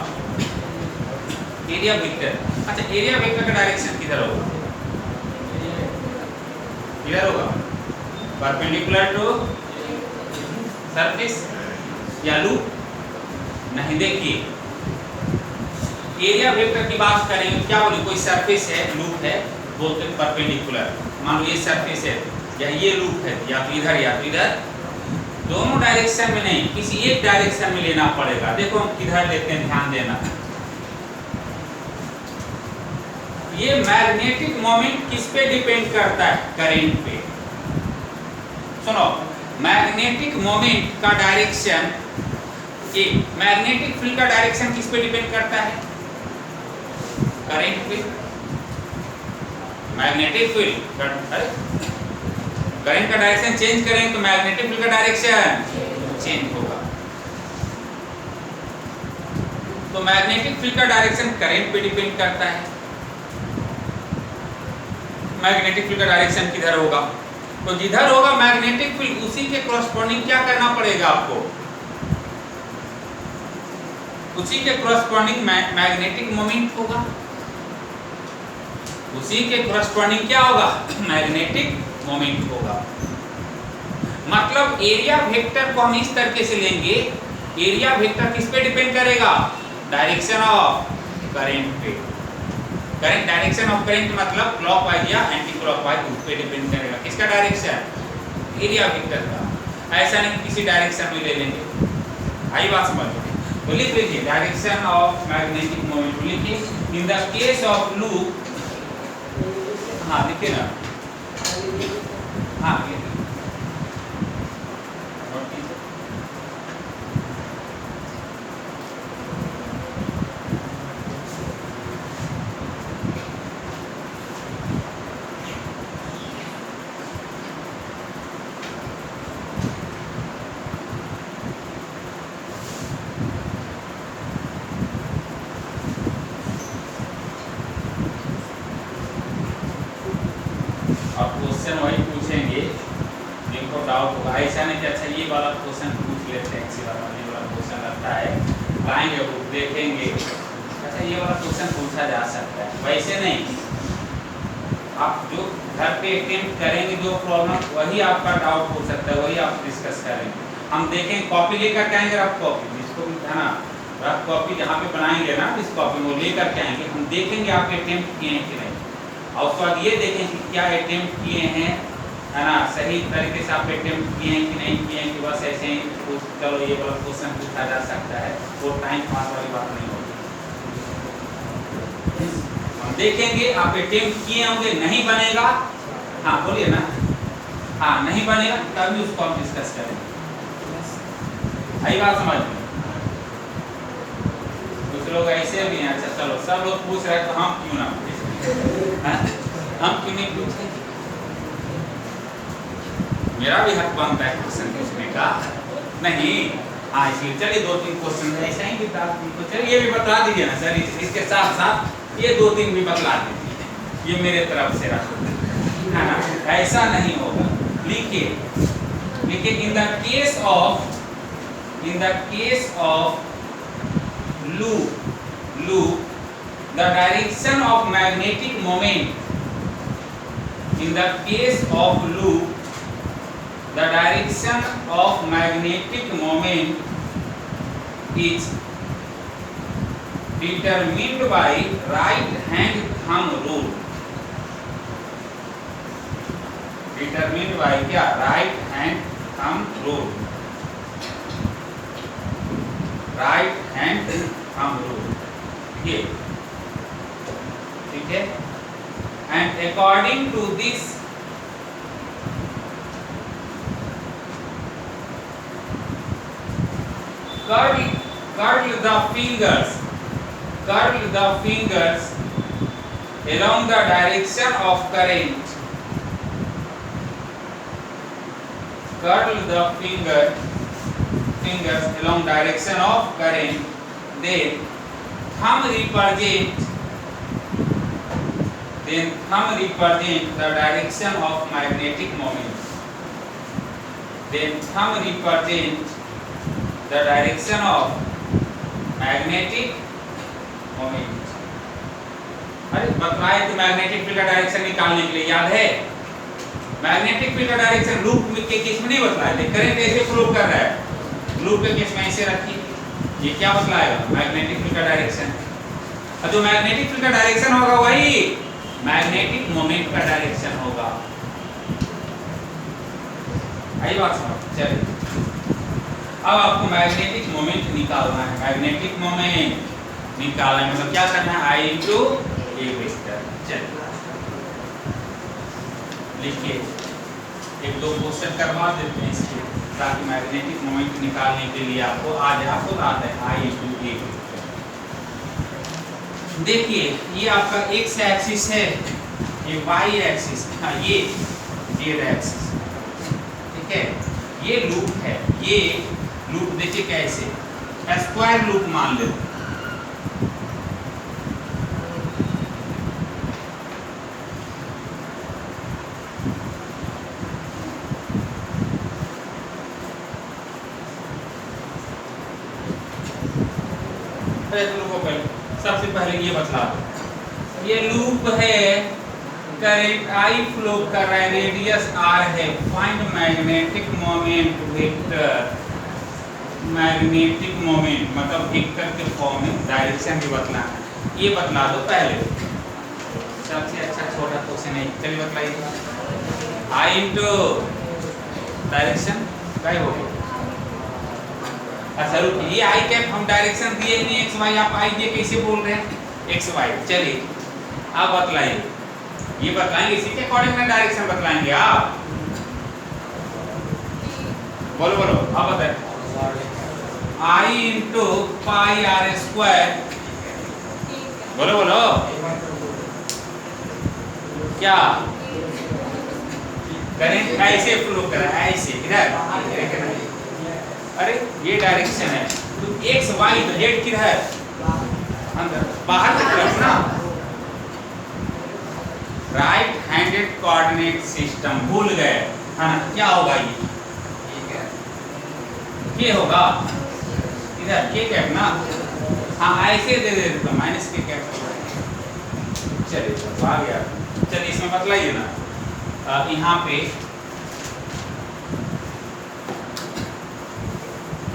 Speaker 1: Area vector. अच्छा, एरिया वेक्टर का डायरेक्शन किधर होगा? इधर होगा, परपेंडिकुलर टू सरफेस या लूप? नहीं, देखिए एरिया वेक्टर की बात करेंगे, क्या बोले, कोई सरफेस है, लूप है, बोलते हैं परपेंडिकुलर। मान लो ये सरफेस है या ये लूप है, या तो इधर या तो इधर, दोनों डायरेक्शन में नहीं, किसी एक डायरेक्शन में लेना पड़ेगा। देखो हम किधर लेते हैं, ध्यान देना। ये मैग्नेटिक मोमेंट किस पे डिपेंड करता है? करंट पे। सुनो, मैग्नेटिक मोमेंट का डायरेक्शन, ये मैग्नेटिक फील्ड का डायरेक्शन किस पे डिपेंड करता है? करंट पे। मैग्नेटिक फील्ड, अरे करंट का डायरेक्शन चेंज करेंगे तो मैग्नेटिक फील्ड का डायरेक्शन चेंज होगा। तो मैग्नेटिक फील्ड का डायरेक्शन करंट पे डिपेंड करता है। मैग्नेटिक फील्ड का डायरेक्शन किधर होगा? तो जिधर होगा मैग्नेटिक फील्ड, उसी के कॉरस्पॉन्डिंग क्या करना पड़ेगा आपको? उसी के कॉरस्पॉन्डिंग मैग्नेटिक मोमेंट होगा। उसी के कॉरस्पॉन्डिंग क्या होगा? मैग्नेटिक मोमेंट होगा। मतलब एरिया वेक्टर को हम इस तरीके से लेंगे, एरिया वेक्टर किस पे डिपेंड करेगा? डायरेक्शन ऑफ करंट पे। करंट, डायरेक्शन ऑफ करंट मतलब क्लॉकवाइज या एंटी क्लॉकवाइज, उस पे डिपेंड करेगा। किसका डायरेक्शन? एरिया वेक्टर का। ऐसा नहीं किसी डायरेक्शन में ले लेंगे। आई बात समझ में? तो लिख लीजिए डायरेक्शन ऑफ मैग्नेटिक मोमेंट, लिखिए in the case of loop. हाँ लिखिए ना, हाँ लिखिए। वही पूछेंगे, जिनको डाउट होगा। ऐसा नहीं कि अच्छा ये वाला क्वेश्चन पूछ लेते हैं, इसी वाला क्वेश्चन लगता है, आएंगे वो देखेंगे, अच्छा ये वाला क्वेश्चन पूछा जा सकता है। वैसे नहीं, आप जो घर पे अटेम्प्ट करेंगे जो प्रॉब्लम, वही आपका डाउट हो सकता है, वही आप डिस्कस करेंगे। हम देखेंगे, कॉपी लेकर के आएंगे, रफ कॉपी, जिसको भी है ना, रफ कॉपी जहाँ पे बनाएंगे ना इस कॉपी में, वो लेकर के आएंगे। हम देखेंगे आप अटेम्प्ट किए हैं कि नहीं, और उसके बाद ये देखें कि क्या अटेम्प्ट किए हैं, है ना, सही तरीके से आप अटेम्प्ट किए हैं कि नहीं किए हैं, कि बस ऐसे ही चलो ये वाला क्वेश्चन पूछा जा सकता है, वो टाइम पास वाली बात नहीं होगी। हम देखेंगे आप अटेम्प्ट किए होंगे, नहीं बनेगा, हाँ बोलिए ना, हाँ नहीं बनेगा तभी उसको हम डिस्कस करेंगे। आई बात समझ में? कुछ लोग ऐसे भी हैं, अच्छा चलो सब लोग पूछ रहे हैं तो हम क्यों ना पूछें, हम क्यों नहीं पूछें? मेरा भी हक बनता है क्वेश्चन पूछने का, नहीं? हाँ इसलिए चलिए 2-3 क्वेश्चन ऐसा ही बता, चलिए ये भी बता दीजिए ना सर, इसके साथ साथ ये 2-3 भी बतला दीजिए, ये मेरे तरफ से रखो, है ना, ऐसा नहीं होगा। लिखिए लिखिए in the case of loop the direction of magnetic moment, in the case of loop the direction of magnetic moment is determined by right hand thumb rule, determined by क्या? right hand thumb rule, right hand thumb rule, ये ठीक है। and according to this curl the fingers along the direction of current, curl the fingers along direction of current, then thumb represent the direction of magnetic moment, then thumb represent the direction of magnetic moment. अरे बताए तो magnetic field का direction निकालने के लिए, याद है? Magnetic field का डायरेक्शन लूप के केस में नहीं बतलाया थे, करंट ऐसे फ्लो कर रहा है, लूप के केस में ऐसे रखिए, ये क्या बतलाएगा? मैग्नेटिक फील्ड का डायरेक्शन। और जो मैग्नेटिक फील्ड का डायरेक्शन होगा वही मैग्नेटिक मोमेंट का डायरेक्शन होगा। आई बात समझ? चलिए अब आपको मैग्नेटिक मोमेंट निकालना है। मैग्नेटिक मोमेंट निकालना है मतलब क्या करना है? I into A vector. चलिए लिखिए, एक दो क्वेश्चन करवा देते हैं इसके, ताकि मैग्नेटिक मोमेंट निकालने के लिए आपको आ जाए। आपको आता है I इंटू ए वेक्टर। देखिए ये आपका एक्स एक्सिस है, ये वाई एक्सिस, हाँ ये जेड एक्सिस, ठीक है? ये लूप है, ये लूप देखिए कैसे स्क्वायर लूप मान लेते हैं। सबसे पहले ये बतला दो, ये लूप है, करंट आई फ्लो कर रहा है, रेडियस आर है, find magnetic moment vector. Magnetic moment मतलब वेक्टर के फॉर्म में डायरेक्शन भी बतलाना है, ये बतला दो पहले। सबसे अच्छा छोटा क्वेश्चन है, चलिए बतलाइए। आई इंटू डायरेक्शन क्या होगा? अच्छा रुकिए, ये आई कैप हम डायरेक्शन दिए ही नहीं एक्स वाई, आप आई ये कैसे बोल रहे हैं? X y. चलिए आप बतलाइए, ये बतलाएंगे इसी के अकॉर्डिंग में डायरेक्शन बतलाएंगे आप। बोलो बोलो आप बताए। आई इंटू पाई आर स्क्वायर, बोलो बोलो क्या? करंट ऐसे फ्लो कर रहा है, ऐसे इधर, अरे ये डायरेक्शन है तो एक्स वाई तो जेड किधर है? अंदर बाहर की तरफ ना। राइट हैंडेड कोऑर्डिनेट सिस्टम भूल गए, हाँ क्या होगा ये? ये होगा इधर के कैप ना, हाँ ऐसे दे दे तो माइनस के कैप। चलिए तो आ गया। चलिए इसमें बतलाइए ना, यहाँ पे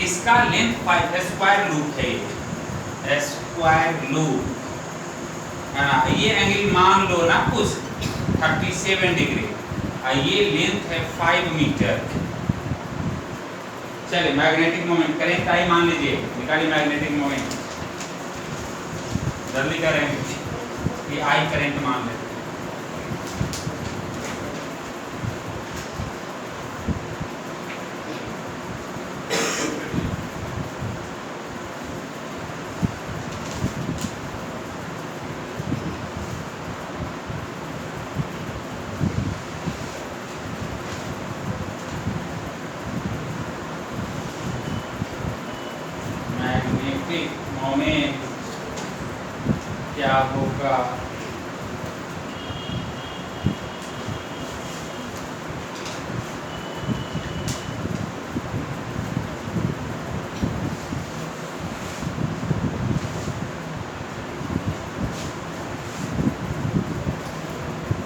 Speaker 1: इसका लेंथ 5 स्क्वायर लूप है, ये स्क्वायर लूप है ना। ये एंगल मान लो ना कुछ 37 डिग्री, और ये लेंथ है 5 मीटर। चलिए मैग्नेटिक मोमेंट करंट आई मान लीजिए, निकालिए मैग्नेटिक मोमेंट, जल्दी करेंगे। ये आई करंट मान लेते हैं। मोमेंट क्या होगा?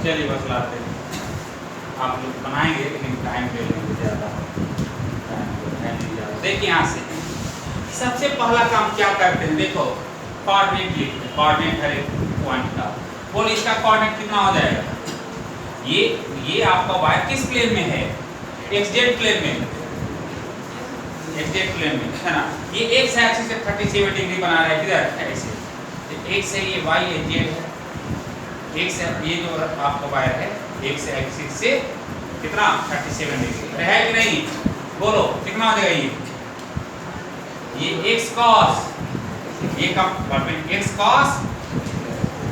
Speaker 1: चलिए बतलाते हैं, आप लोग बनाएंगे लेकिन टाइम ले लेंगे ज़्यादा। देखिए यहाँ से सबसे पहला काम क्या करते हैं, देखो कोऑर्डिनेट लिखते हैं, कोऑर्डिनेट हर एक पॉइंट का। बोल इसका कोऑर्डिनेट कितना हो जाएगा? ये आपका वाई किस प्लेन में है? एक्स जेड प्लेन में, एक्स जेड प्लेन में है ना। ये एक्स एक्सिस से 37 डिग्री बना रहा है, किधर ऐसे, एक्स है, ये वाई है, जेड है। एक्स ये जो आपका वायर है एक्स एक्सिस से कितना 37 डिग्री है कि नहीं? बोलो कितना हो जाएगा? ये x cos, ये का x cos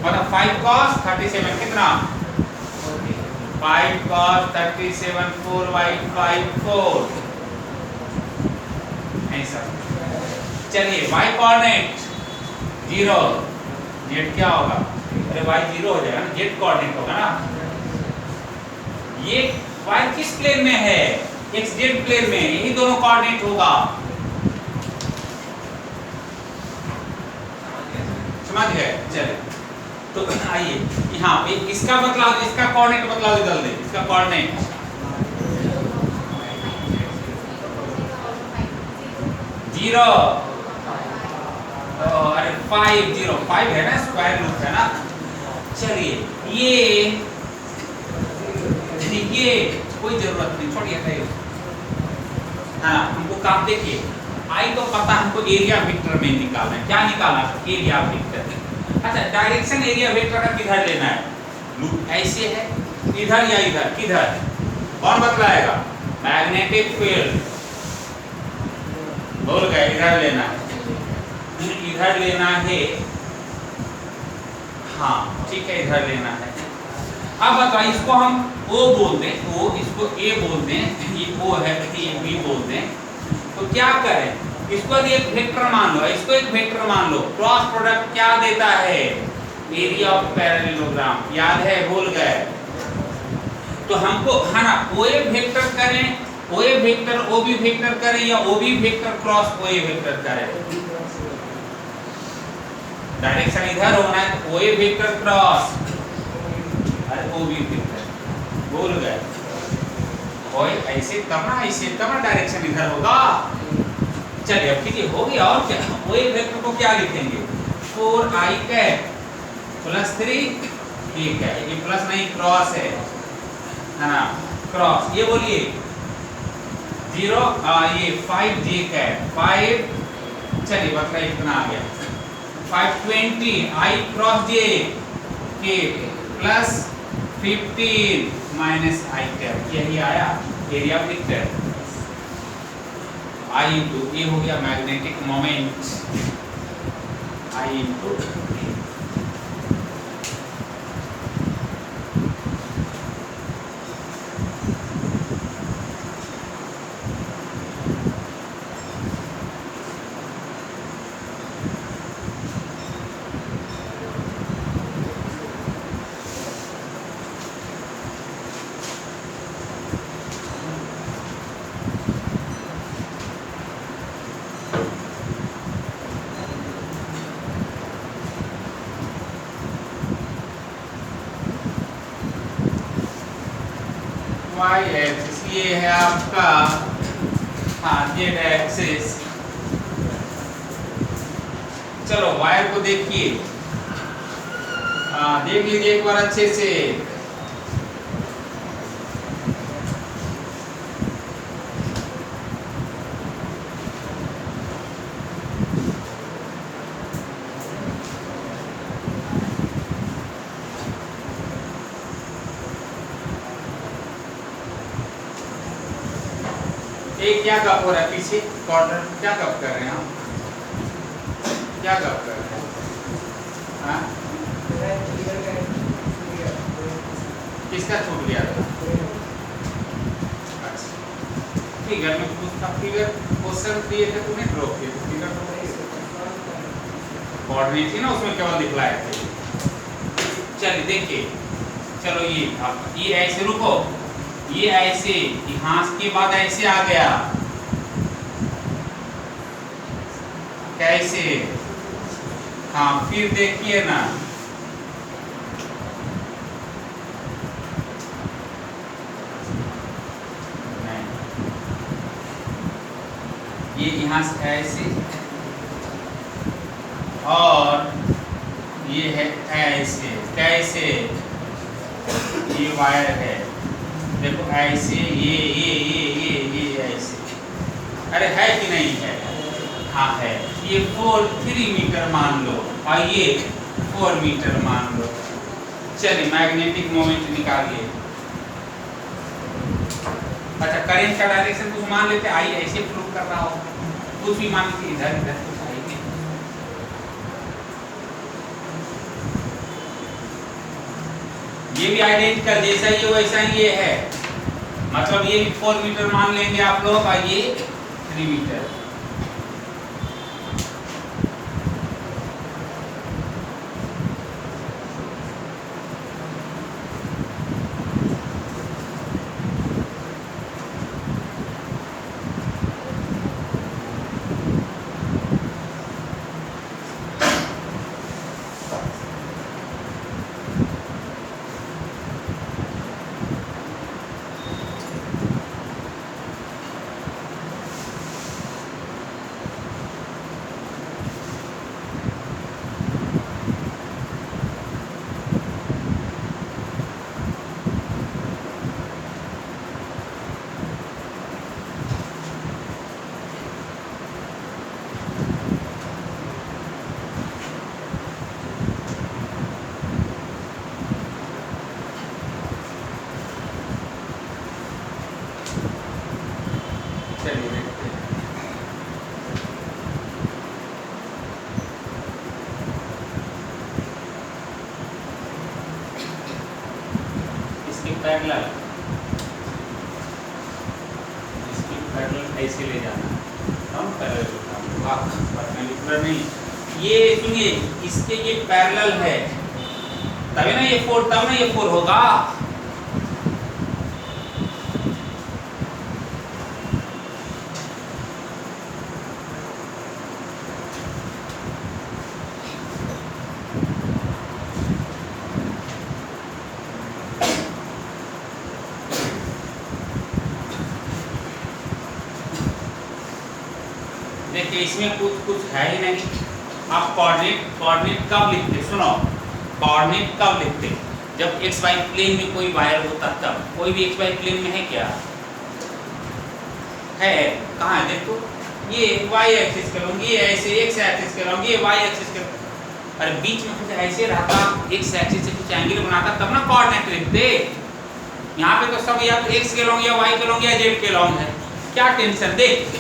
Speaker 1: मतलब 5 cos 37 कितना? 5 cos 37 4 y 5 4 ऐसा। चलिए y कोऑर्डिनेट 0, z क्या होगा? अरे y 0 हो जाएगा ना, z कोऑर्डिनेट होगा ना। ये y किस प्लेन में है? xz प्लेन में, यही दोनों कोऑर्डिनेट होगा। समझ गए? चले तो आइए यहाँ पे इसका बदलाव, इसका कोऑर्डिनेट बदलाव जल्दी, इसका कोऑर्डिनेट 0 अरे 5 0 5 है ना, स्क्वायर रूट है ना। चलिए ये कोई जरूरत नहीं, छोड़िए है ना। हमको काम देखिए, आई तो पता हमको एरिया वेक्टर में निकालना है। क्या निकालना है? Area vector. अच्छा, डायरेक्शन एरिया वेक्टर का किधर लेना है? लूप ऐसे है, इधर या इधर, किधर कौन बतलाएगा? मैग्नेटिक फील्ड बोल गए, इधर लेना है, इधर लेना है। हाँ ठीक है, इधर लेना है। अब बताओ, इसको हम O बोल दें, O, इसको A बोल दें, ये O है, ये B बोल दें। तो क्या करें? इसको एक वेक्टर मान लो, इसको एक वेक्टर मान लो। क्रॉस प्रोडक्ट क्या देता है? Area of parallelogram. याद है? भूल गए? तो हमको है ना OA वेक्टर करें, OA वेक्टर OB वेक्टर करें, या OB vector cross OA vector करें। डायरेक्शन इधर होना है तो OA वेक्टर क्रॉस अरे OB वेक्टर। भूल गए? ओए ऐसे करना, ऐसे करना, डायरेक्शन इधर होगा। चलिए अब ठीक हो गया। और क्या? OA वेक्टर को क्या लिखेंगे? 4i कैप प्लस 3, ठीक है, ये प्लस नहीं क्रॉस है ना, क्रॉस। ये बोलिए 0 ये 5j कैप 5, चलिए बतला इतना आ गया 520 i क्रॉस j के प्लस 15 माइनस i कैप। यही आया एरिया वेक्टर। I इंटू ए हो गया magnetic moment, I into y axis, ये है आपका हाँ z एक्सिस। चलो वायर को देखिए, देख लीजिए एक बार अच्छे से। एक क्या गप हो रहा है पीछे कॉर्नर, क्या गप कर रहे हैं हम? क्या गप कर रहे हैं? हाँ किसका छूट गया था? अच्छा फिगर में पूछता, फिगर क्वेश्चन दिए थे तूने ड्रॉ किए थे, फिगर तो कोऑर्डिनेट थी ना उसमें, केवल दिखलाए थे। चलिए देखिए, चलो ये ऐसे रुको, ये ऐसे, यहाँ के बाद ऐसे आ गया, कैसे? हाँ फिर देखिए ना, नहीं ये यहाँ से ऐसे, और ये है ऐसे, कैसे? ये वायर है, देखो ऐसे, ये ऐसे। अरे है कि नहीं है? हाँ है। ये 3 मीटर मान लो, और ये 4 मीटर मान लो। चलिए मैग्नेटिक मोमेंट निकालिए। अच्छा करंट का डायरेक्शन कुछ मान लेते, आई ऐसे फ्लो कर रहा हो, कुछ भी मान लीजिए, इधर इधर कुछ आएंगे। ये भी आइडेंटिकल, जैसा ये वैसा ही ये है, मतलब ये भी 4 मीटर मान लेंगे आप लोग, और ये 3 मीटर। पैरेलल, इसकी पैरेलल ऐसे ले जाना, हम पैरेलल होता परपेंडिकुलर नहीं। ये सुनिए, इसके ये पैरेलल है तभी ना ये 4, तब ना ये 4 होगा। देखिए इसमें कुछ है ही नहीं। आप कोऑर्डिनेट कब लिखते, सुनो, कोऑर्डिनेट कब लिखते, जब एक्स वाई प्लेन में कोई वायर होता तब। कोई भी एक्स वाई प्लेन में है क्या? है, कहाँ है देखो, ये वाई एक्सिस करूँगी, ये ऐसे एक्स एक्सिस करूँगी, ये वाई एक्सिस करूँगी। अरे बीच में कुछ ऐसे रहता, एक्स एक्सिस से कुछ एंगल बनाता तब ना कोऑर्डिनेट लिखते। यहाँ पे तो सब या तो एक्स के लॉन्ग या वाई के लॉन्ग या जेड के लॉन्ग है, क्या टेंशन। देख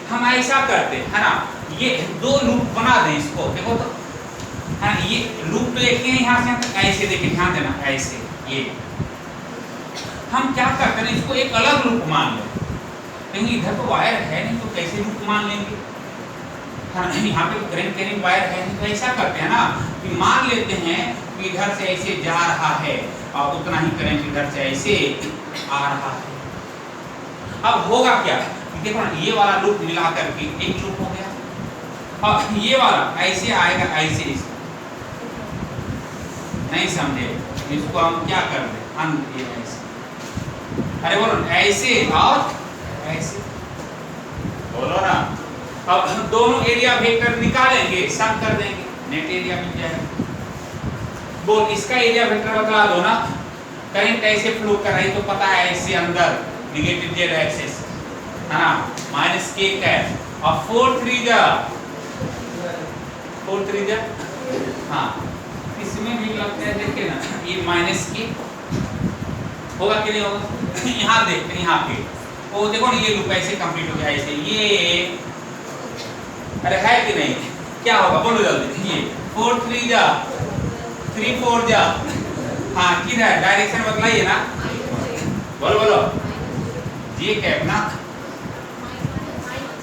Speaker 1: हम ऐसा करते है ना, ये 2 लूप बना दें इसको, देखो तो है ना, ये लूप तो एक ही है, यहाँ से यहाँ तक ऐसे, देखिए ध्यान देना, ऐसे ये हम क्या करते हैं, इसको एक अलग लूप मान लें, लेकिन इधर तो वायर है नहीं तो कैसे लूप मान लेंगे, है ना। यहाँ पे तो करंट कैरिंग वायर है नहीं, तो ऐसा करते हैं ना कि मान लेते हैं कि इधर से ऐसे जा रहा है और उतना ही करंट इधर से ऐसे आ रहा है। अब होगा क्या, देखो ना, ये वाला लूप मिला करके एक लूप हो गया, और ये वाला ऐसे आएगा, ऐसे इसको नहीं समझे, इसको हम क्या कर दे, ये ऐसे, अरे बोलो ऐसे और ऐसे, बोलो ना। अब दोनों एरिया वेक्टर निकालेंगे, सम कर देंगे, नेट एरिया मिल जाएगा। बोल इसका एरिया वेक्टर बता दो ना, करंट ऐसे फ्लो कर रही तो पता है ऐसे अंदर नेगेटिव जेड एक्सिस है ना, माइनस के कैप और 4 3 जा, हाँ इसमें भी लगता है, देखिए ना ये माइनस के होगा कि नहीं होगा। यहाँ देखते हैं, यहाँ पे वो देखो ना, ये लूप ऐसे कंप्लीट हो गया ऐसे, ये अरे है कि नहीं, क्या होगा बोलो जल्दी, ये 4 3 जा 3 4 जा, हाँ किधर डायरेक्शन बदलाइए ना, बोलो बोलो, ये कैप ना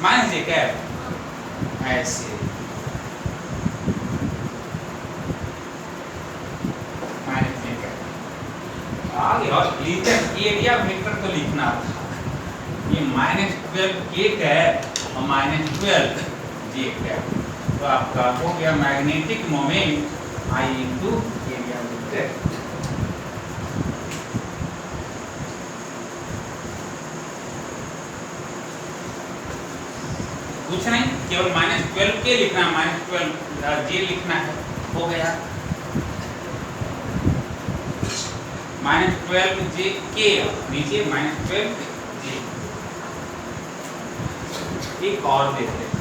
Speaker 1: माइनस जे कैप ऐसे, माइनस जे कैप आगे। और लीजिए एरिया वेक्टर तो लिखना था, ये -12 के कैप और -12 जे कैप, तो आपका हो गया magnetic moment I into area vector. कुछ नहीं, केवल -12 के लिखना है, -12 जे लिखना है, हो गया -12 जे के, नीचे -12 जे। एक और देखते हैं,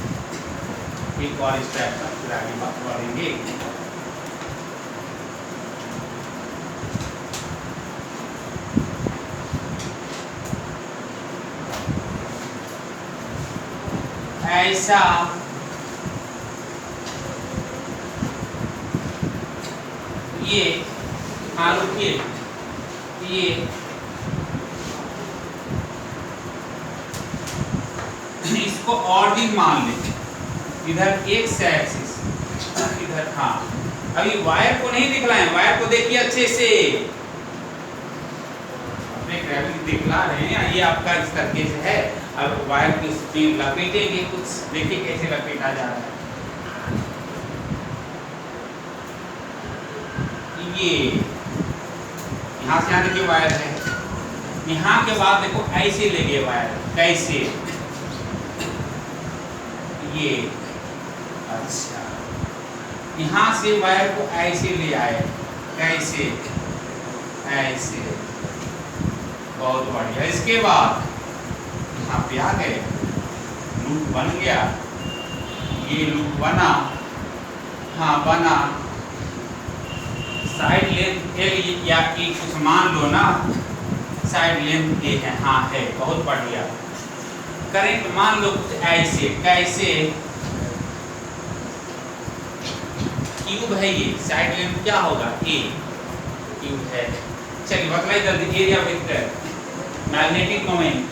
Speaker 1: एक और इस टाइप का, फिर आगे बात करेंगे। ऐसा ये, हाँ रुकिए, ये इसको और भी मान लें, इधर एक्स एक्सिस, इधर, हाँ अभी वायर को नहीं दिखलाएं, वायर को देखिए अच्छे से, अपने ग्रेविटी दिखला रहे हैं, ये आपका इस तरीके से है। अब वायर की स्पीड लपेटेंगे, कुछ देखिए कैसे लपेटा जा रहा है, ये यहाँ से यहाँ देखिए वायर है, यहाँ के बाद देखो ऐसे ले गए वायर, कैसे, ये अच्छा, यहाँ से वायर को ऐसे ले आए, कैसे, ऐसे, बहुत बढ़िया। इसके बाद यहाँ पे आ गए, लूप बन गया, ये लूप बना, हाँ बना, साइड लेंथ एल या ई कुछ मान लो ना, साइड लेंथ ए है, हाँ है, बहुत बढ़िया। करंट मान लो कुछ ऐसे, कैसे, क्यूब है ये, साइड लेंथ क्या होगा ए, क्यूब है, चलिए बतलाइए जल्दी, एरिया वेक्टर मैग्नेटिक मोमेंट।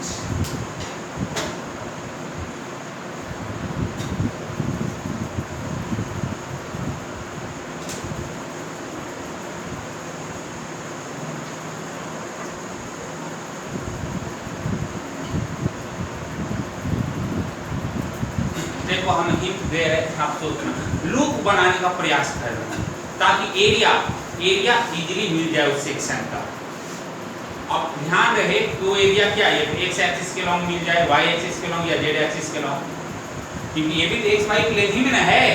Speaker 1: देखो हम हिंट दे रहे हैं, आप सोचना लूप बनाने का प्रयास कर रहे हैं ताकि एरिया इजीली मिल जाए उस सेक्शन का। अब ध्यान रहे तो एरिया क्या है, एक्स एक्सिस के लॉन्ग मिल जाए, वाई एक्सिस के लॉन्ग या जेड एक्सिस के लॉन्ग, क्योंकि ये भी तो एक्स वाई प्लेन ही में ना है,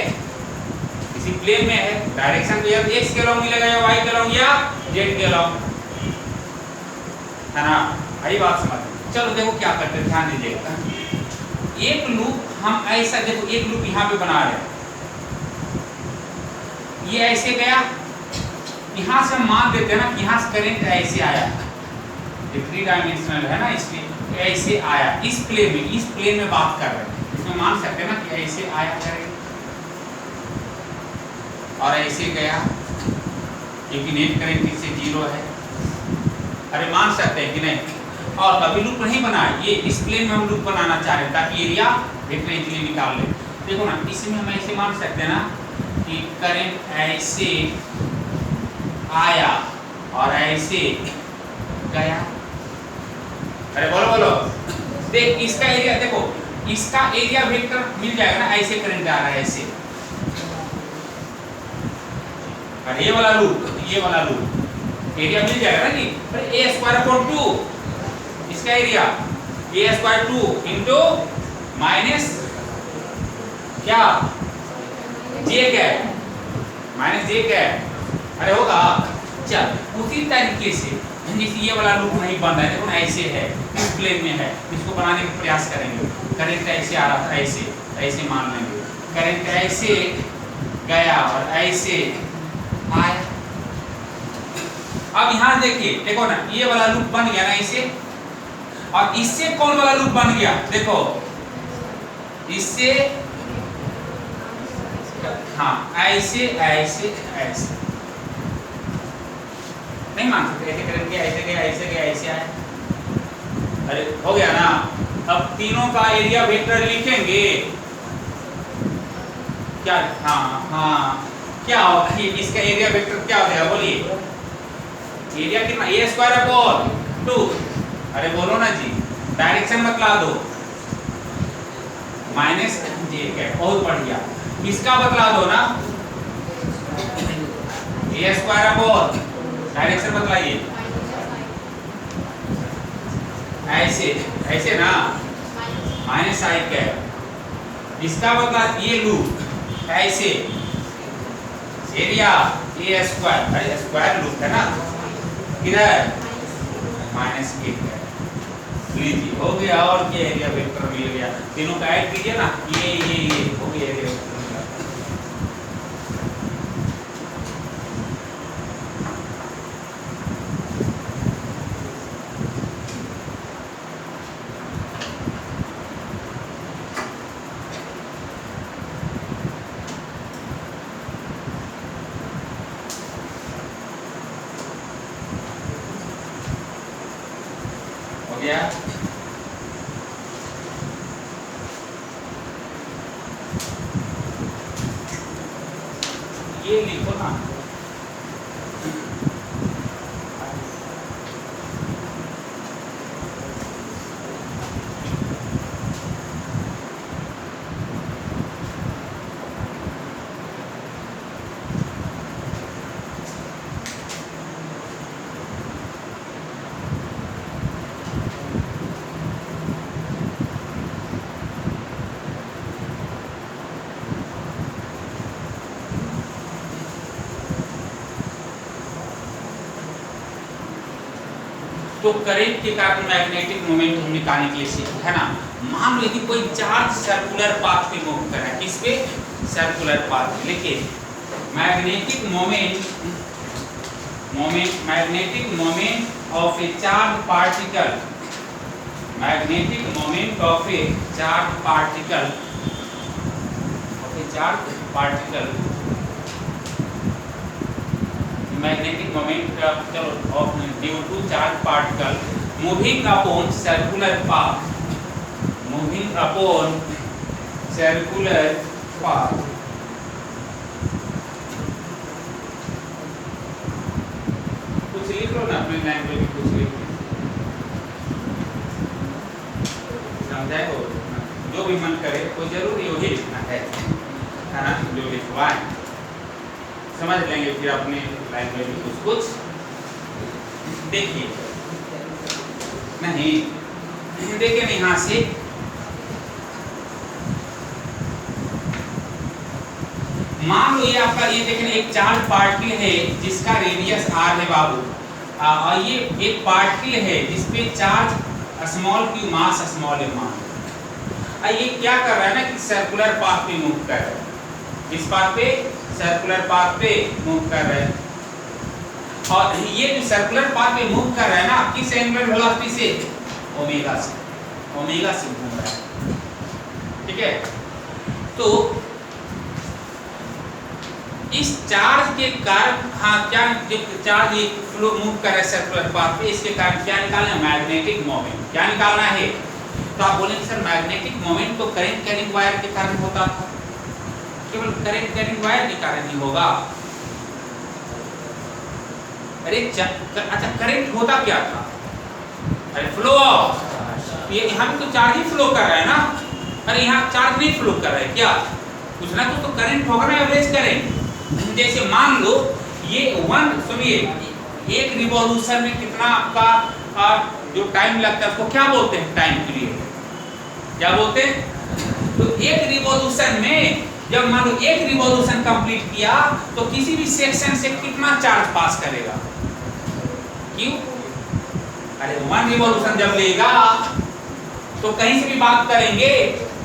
Speaker 1: इसी प्लेन में है। डायरेक्शन तो या एक्स के लॉन्ग मिलेगा या वाई के लॉन्ग या जेड के लॉन्ग, है ना। आई बात समझ। चलो देखो क्या करते हैं, ध्यान दीजिएगा। एक लूप हम ऐसा, देखो एक लूप यहाँ पे बना रहे हैं, ये ऐसे गया, यहाँ से हम मान देते हैं ना कि यहाँ से करंट ऐसे आया, ये 3 डायमेंशनल है ना, इसलिए ऐसे आया इस प्लेन में बात कर रहे हैं, इसमें मान सकते हैं ना कि ऐसे आया करंट और ऐसे गया, क्योंकि नेट करंट इससे 0 है। अरे मान सकते हैं कि नहीं। और कभी लूप नहीं बना, ये इस प्लेन में हम लूप बनाना चाह रहे हैं ताकि एरिया वेक्टर इजीली निकाल ले। देखो ना, इसमें हम ऐसे मान सकते हैं ना कि करंट ऐसे आया और ऐसे गया। अरे बोलो बोलो, देख इसका एरिया, देखो इसका एरिया वेक्टर मिल जाएगा ना, ऐसे करंट आ रहा है ऐसे। और ये वाला लूप एरिया मिल जाएगा ना कि a²/2 इसका एरिया a²2 इंटू माइनस क्या j cap minus j cap. अरे होगा। चल उसी तरीके से जैसे ये वाला लूप नहीं बन रहा है, देखो ना ऐसे है, इस प्लेन में है, इसको बनाने का प्रयास करेंगे। करंट ऐसे आ रहा था, ऐसे मान लेंगे, करंट ऐसे गया और ऐसे आया। अब यहाँ देखिए, देखो ना ये वाला लूप बन गया ना इसे, और इससे कौन वाला लूप बन गया, देखो इससे, हाँ ऐसे नहीं मान सकते, ऐसे करेंगे, ऐसे गया ऐसे आया। अरे हो गया ना। अब तीनों का एरिया वेक्टर लिखेंगे क्या, हाँ क्या होगा, इसका एरिया वेक्टर क्या हो जाएगा बोलिए, एरिया कितना a²/2। अरे बोलो ना जी, डायरेक्शन बतला दो, माइनस j कैप, बहुत बढ़िया। इसका बतला दो ना, a²/, डायरेक्शन बतलाइए, ऐसे ना, माइनस i कैप। इसका बतला, ये लूप ऐसे, एरिया a², अरे स्क्वायर लूप है ना, किधर माइनस k कैप। लीजिए हो गया, और क्या एरिया वेक्टर मिल गया। तीनों का ऐड कीजिए ना, ये हो गया एरिया वेक्टर। हो गया। ये लिखो ना, तो करंट के कारण मैग्नेटिक मोमेंट हम निकालने के लिए सीखे है ना। मान लो यदि कोई चार्ज सर्कुलर पाथ पे मूव कर रहा है, किस पे, सर्कुलर पाथ पे, लेकिन magnetic moment of a charge particle, magnetic moment of a charge particle magnetic moment चलो of due to charge particle moving upon circular path, moving upon circular path. कुछ लिख लो ना अपने लैंग्वेज में, कुछ लिख लो, समझाए हो, जो भी मन करे, कोई जरूरी वही लिखना है ना, जो लिखवाए समझ लेंगे फिर अपने लैंग्वेज में कुछ कुछ। देखिए नहीं देखिए नहीं, यहाँ से मान लो ये आपका, ये देखिए एक चार्ज पार्टिकल है जिसका रेडियस r है बाबू, और ये एक पार्टिकल है जिसपे charge small q mass small m मान, ये क्या कर रहा है ना कि सर्कुलर पाथ पे मूव कर रहा है, किस पाथ पे, सर्कुलर पाथ पे मूव कर रहा है। और ये जो सर्कुलर पाथ पे मूव कर रहा है ना, किस एंगुलर वेलोसिटी से, ओमेगा से, ओमेगा से घूम रहा है, ठीक है। तो इस चार्ज के कारण, हाँ क्या, जो चार्ज ये फ्लो मूव कर रहा है सर्कुलर पाथ पे, इसके कारण क्या निकालना है, मैग्नेटिक मोमेंट, क्या निकालना है। तो आप बोलेंगे सर मैग्नेटिक मोमेंट तो करंट कैरिंग वायर के कारण होता था, केवल करंट कैरिंग वायर के कारण ही होगा। अरे अच्छा करंट होता क्या था, अरे फ्लो, ये हम तो चार्ज ही फ्लो कर रहे हैं ना, अरे यहाँ चार्ज नहीं फ्लो कर रहे क्या, कुछ ना कुछ तो करंट होगा ना, एवरेज करंट। जैसे मान लो ये सुनिए, एक रिवॉल्यूशन में कितना आपका जो टाइम लगता है उसको क्या बोलते हैं, टाइम पीरियड, क्या बोलते हैं। तो एक रिवॉल्यूशन में जब मान लो एक रिवॉल्यूशन कंप्लीट किया तो किसी भी सेक्शन से कितना चार्ज पास करेगा, क्यों, अरे 1 रिवॉल्यूशन जब लेगा तो कहीं से भी बात करेंगे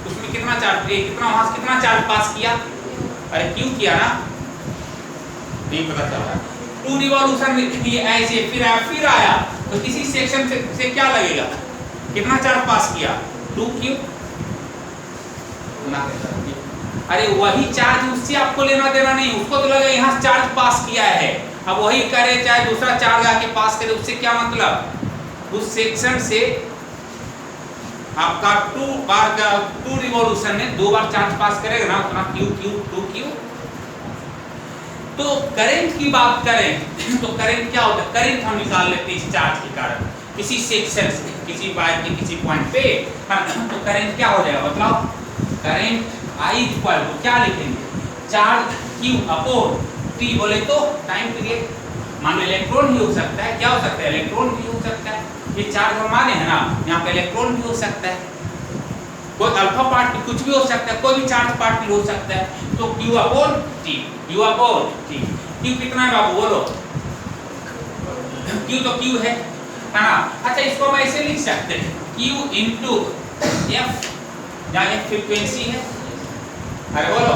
Speaker 1: उसमें कितना चार्ज, कितना वहां से कितना चार्ज पास किया, अरे क्यों किया ना, नहीं पता चल रहा। 2 रिवॉल्यूशन ये ऐसे फिर आया तो किसी सेक्शन से क्या लगेगा, कितना चार्ज पास किया, 2 क्यों ना, अरे वही चार्ज उससे आपको लेना देना नहीं, उसको तो लगा यहाँ चार्ज पास किया है, अब वही करे चाहे दूसरा चार्ज आके पास करे, उससे क्या मतलब, उस सेक्शन से आपका 2 रिवॉल्यूशन में 2 बार चार्ज पास करेगा ना, उतना Q 2Q। तो करंट की बात करें तो करंट क्या होता है, करंट हम निकाल लेते हैं इस चार्ज के कारण, किसी सेक्शन से, किसी वायर के किसी पॉइंट पे, तो करंट क्या हो जाएगा, मतलब करंट I इक्वल टू क्या लिखेंगे, चार्ज Q अपॉन T, बोले तो टाइम पीरियड, मान लो इलेक्ट्रॉन भी हो सकता है, क्या हो सकता है, इलेक्ट्रॉन भी हो सकता है, ये चार्ज हम माने हैं ना, यहाँ पे इलेक्ट्रॉन भी हो सकता है, कोई अल्फा पार्टिकल कुछ भी हो सकता है, कोई भी चार्ज पार्टिकल हो सकता है, तो Q upon T, Q upon T, Q कितना है बाबू बोलो, Q तो Q है ना, अच्छा इसको हम ऐसे लिख सकते हैं Q इंटू F, जहाँ F फ्रीक्वेंसी है, अरे बोलो,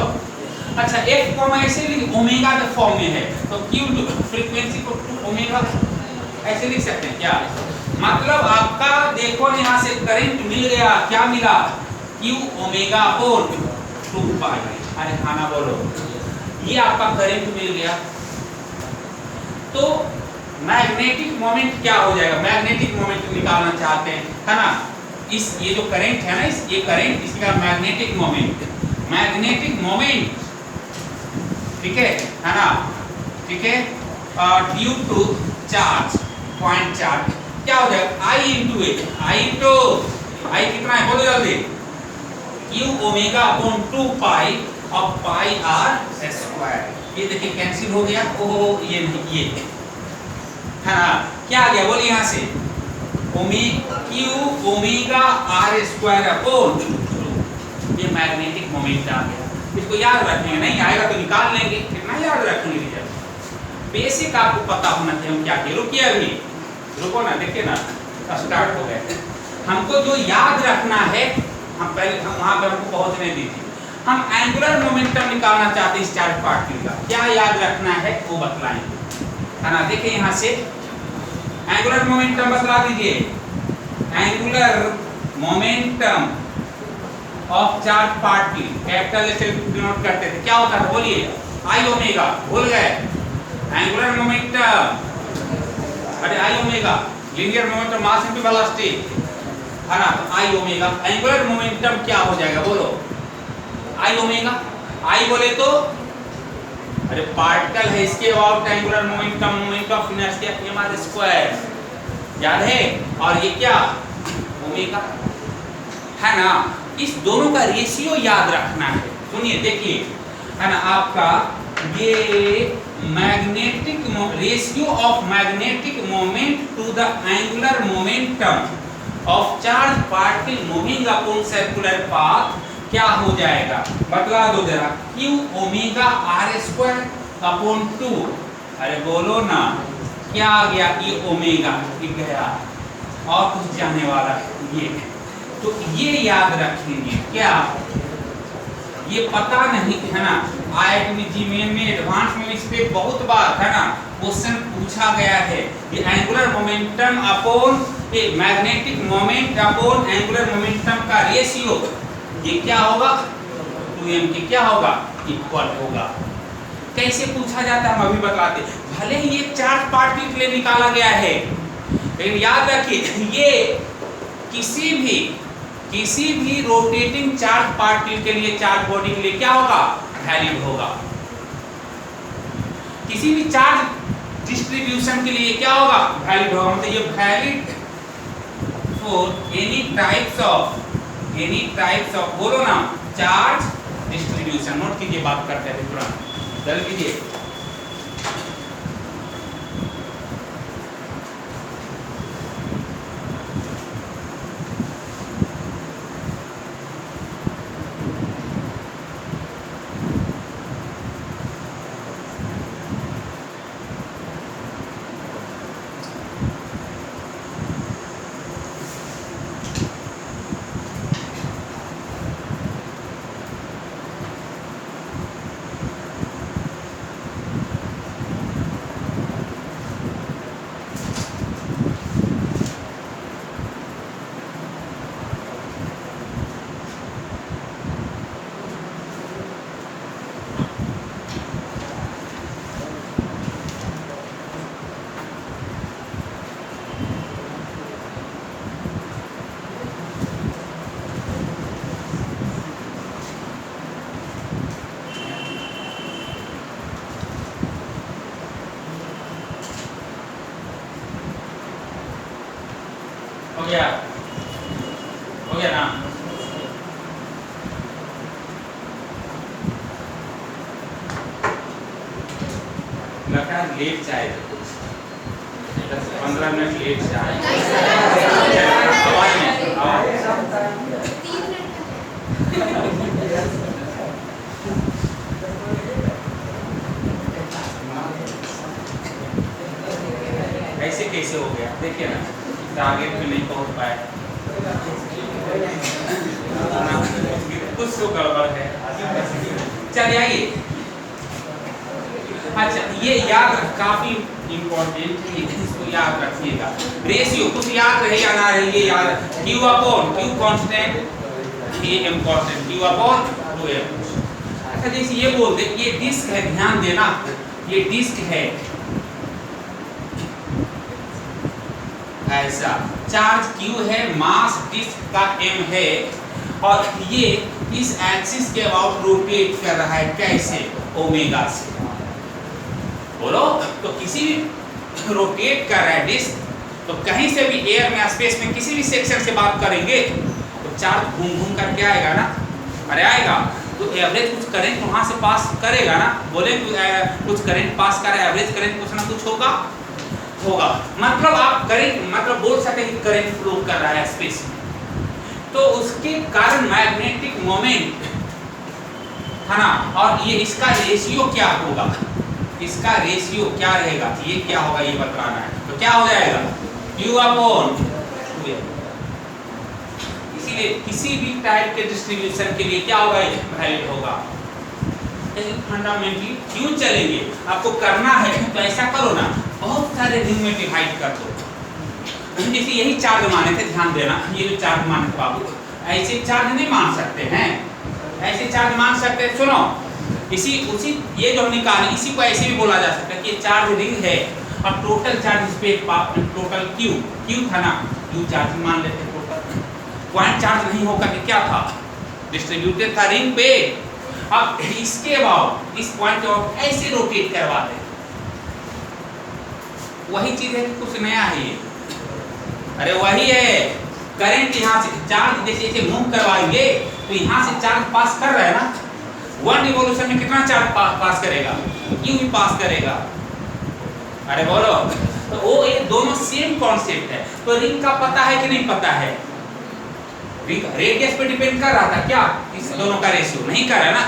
Speaker 1: अच्छा F को हम ऐसे लिख, ओमेगा के फॉर्म में है, तो Q फ्रीक्वेंसी को 2 ओमेगा ऐसे लिख सकते हैं क्या, मतलब आपका देखो यहाँ से करंट मिल गया, क्या मिला, Q ओमेगा अपॉन 2 पाई, अरे खाना बोलो, ये आपका करंट मिल गया। तो मैग्नेटिक मोमेंट क्या हो जाएगा, मैग्नेटिक मोमेंट निकालना चाहते हैं, है ना, इस ये जो करंट है ना, ये करंट, इसका मैग्नेटिक मोमेंट, मैग्नेटिक मोमेंट, ठीक है ना, ठीक है, due to charge, point charge, क्या हो जाएगा, I इंटू एच, आई कितना है बोलो जल्दी, Q ओमेगा अपॉन 2 पाई और पाई आर स्क्वायर, ये देखिए कैंसिल हो गया, ओहो ये नहीं, ये है ना, क्या आ गया बोलिए यहाँ से, Q omega r square upon 2, ये मैग्नेटिक मोमेंट आ गया। इसको याद रखेंगे, नहीं आएगा तो निकाल लेंगे, कितना याद रखेंगे, बेसिक आपको पता होना चाहिए हम क्या किए। रुकिए अभी, रुको ना, देखिए ना स्टार्ट हो गए। हमको जो याद रखना है, हम पहले हम वहां पे हमको पहुंचने दीजिए, हम एंगुलर मोमेंटम निकालना चाहते हैं इस चार्ज पार्टिकल का, क्या याद रखना है वो बतलाएंगे, है ना। देखिए यहाँ से एंगुलर मोमेंटम बतला दीजिए, angular momentum of charge particle capital letter denote करते थे, क्या होता था बोलिए, आई ओमेगा, भूल गए, एंगुलर मोमेंटम, अरे I omega, linear momentum mass into velocity है ना, तो आई ओमेगा। एंगुलर मोमेंटम क्या हो जाएगा बोलो, आई ओमेगा। आई बोले तो अरे पार्टिकल है, इसके about angular momentum, moment of inertia m r square, याद है। और ये क्या ओमेगा है ना। इस दोनों का रेशियो याद रखना है। सुनिए देखिए है ना, आपका ये magnetic ratio of magnetic moment to the angular momentum of charge particle moving upon circular path क्या हो जाएगा, बतला दो जरा। Q omega r square upon 2, अरे बोलो ना क्या आ गया, ये ओमेगा गया और कुछ जाने वाला ये, तो ये याद रखेंगे क्या, ये पता नहीं है ना। IIT में एडवांस में इस पे बहुत बार है ना क्वेश्चन पूछा गया है। ये angular momentum upon a magnetic moment upon angular momentum का रेशियो ये क्या होगा, 2m के क्या होगा, इक्वल होगा। कैसे पूछा जाता है हम अभी बताते। भले ही ये चार्ज पार्टिकल के लिए निकाला गया है, लेकिन याद रखिए ये किसी भी रोटेटिंग चार्ज पार्टिकल के लिए, चार्ज बॉडी के लिए क्या होगा, वैलिड होगा। किसी भी चार्ज डिस्ट्रीब्यूशन के लिए क्या होगा, वैलिड होगा। मतलब ये valid for any types of बोलो ना चार्ज डिस्ट्रीब्यूशन। नोट कीजिए, बात करते हैं तुरंत, जल्दी कीजिए। हो गया ना। लगता है लेट चाहे 10-15 मिनट लेट चाहे। ऐसे कैसे हो गया, देखिए ना टारगेट पे नहीं पहुंच पाए, कुछ तो गड़बड़ है। चलिए आइए, अच्छा ये याद काफी इंपॉर्टेंट है, इसको याद रखिएगा। रेशियो कुछ याद रहे या ना रहे ये याद, Q अपॉन Q कांस्टेंट, ये इम्पोर्टेंट, Q अपॉन 2m। अच्छा जैसे ये बोल दे, ये डिस्क है, ध्यान देना ये डिस्क है ऐसा, चार्ज Q है, मास डिस्क का m है, और ये इस एक्सिस के अबाउट रोटेट कर रहा है, कैसे, ओमेगा से। बोलो तो किसी भी रोटेट कर रहा है डिस्क, तो कहीं से भी एयर में, स्पेस में किसी भी सेक्शन से बात करेंगे तो चार्ज घूम घूम करके आएगा ना, अरे आएगा तो एवरेज कुछ करंट वहां से पास करेगा ना। बोले कुछ करंट पास कर रहा है, एवरेज करंट कुछ ना कुछ होगा। मतलब आप करंट मतलब बोल सकते हैं कि करंट फ्लो कर रहा है स्पेस में, तो उसके कारण मैग्नेटिक मोमेंट है ना, और ये इसका रेशियो क्या होगा, इसका रेशियो क्या रहेगा, ये क्या होगा ये बताना है। तो क्या हो जाएगा, Q अपॉन 2m। इसीलिए किसी भी टाइप के डिस्ट्रीब्यूशन के लिए क्या होगा, वैलिड होगा। फंडामेंटली क्यों चलेंगे, आपको करना है तो ऐसा करो ना, बहुत सारे रिंग में डिवाइड कर दो। जैसे यही चार्ज माने थे, ध्यान देना, ये जो चार्ज माने थे बाबू, ऐसे चार्ज नहीं मान सकते हैं, ऐसे चार्ज मान सकते हैं। सुनो इसी उसी ये जो हमने कहा इसी को ऐसे भी बोला जा सकता है कि चार्ज रिंग है और टोटल चार्ज इस पे टोटल क्यू था ना, क्यू चार्ज मान लेते हैं टोटल, पॉइंट चार्ज नहीं होगा कि क्या था, डिस्ट्रीब्यूटेड था रिंग पे। अब इसके बाद इस पॉइंट को ऐसे रोटेट करवा दे, वही चीज है, कुछ नया है ये, अरे वही है करंट यहाँ से चार्ज जैसे जैसे मूव करवाएंगे तो यहाँ से चार्ज पास कर रहा है ना, वन रिवॉल्यूशन में कितना चार्ज पास करेगा, क्यू भी पास करेगा। अरे बोलो, तो वो ये दोनों सेम कॉन्सेप्ट है। तो रिंग का पता है कि नहीं पता है, रिंग रेडियस पे डिपेंड कर रहा था क्या, इस दोनों का रेशियो नहीं कर रहा है ना,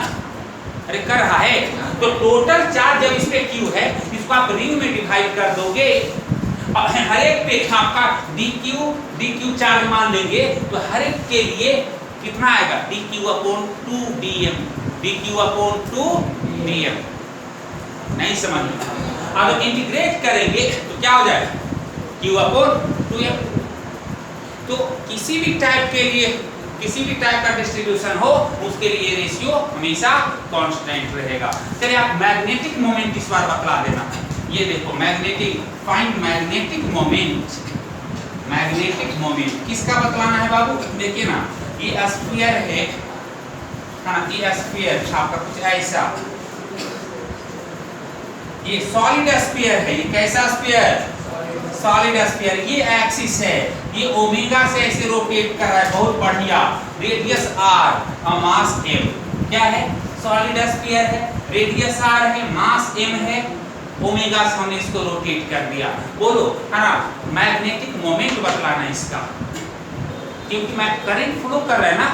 Speaker 1: अरे कर रहा है। तो टोटल चार्ज जब इस पे क्यू है, इसको आप रिंग में डिवाइड कर दोगे, हर एक पे आपका dq चार्ज मान लेंगे तो हर एक के लिए कितना आएगा, dq/2dm, dq/2dm। नहीं समझ में, अब इंटीग्रेट करेंगे तो क्या हो जाएगा, q/2m। तो किसी भी टाइप के लिए किसी भी टाइप का डिस्ट्रीब्यूशन हो उसके लिए रेशियो हमेशा कांस्टेंट रहेगा। चलिए आप मैग्नेटिक मोमेंट इस बार बतला देना, ये देखो magnetic, find magnetic moment. Magnetic moment किसका बतलाना है बाबू, देखिए ना ये स्फीयर है ना, ये स्फीयर आपका कुछ ऐसा, ये सॉलिड स्फीयर है, ये कैसा स्फीयर, सॉलिड स्फीयर, ये एक्सिस है, ये ओमेगा से ऐसे रोटेट कर रहा है, बहुत बढ़िया, रेडियस r और मास m, क्या है, सॉलिड स्फीयर है, रेडियस r है, मास m है, ओमेगा से हमने इसको रोटेट कर दिया। बोलो है ना, मैग्नेटिक मोमेंट बतलाना है इसका, क्योंकि मैं करंट फ्लो कर रहा है ना,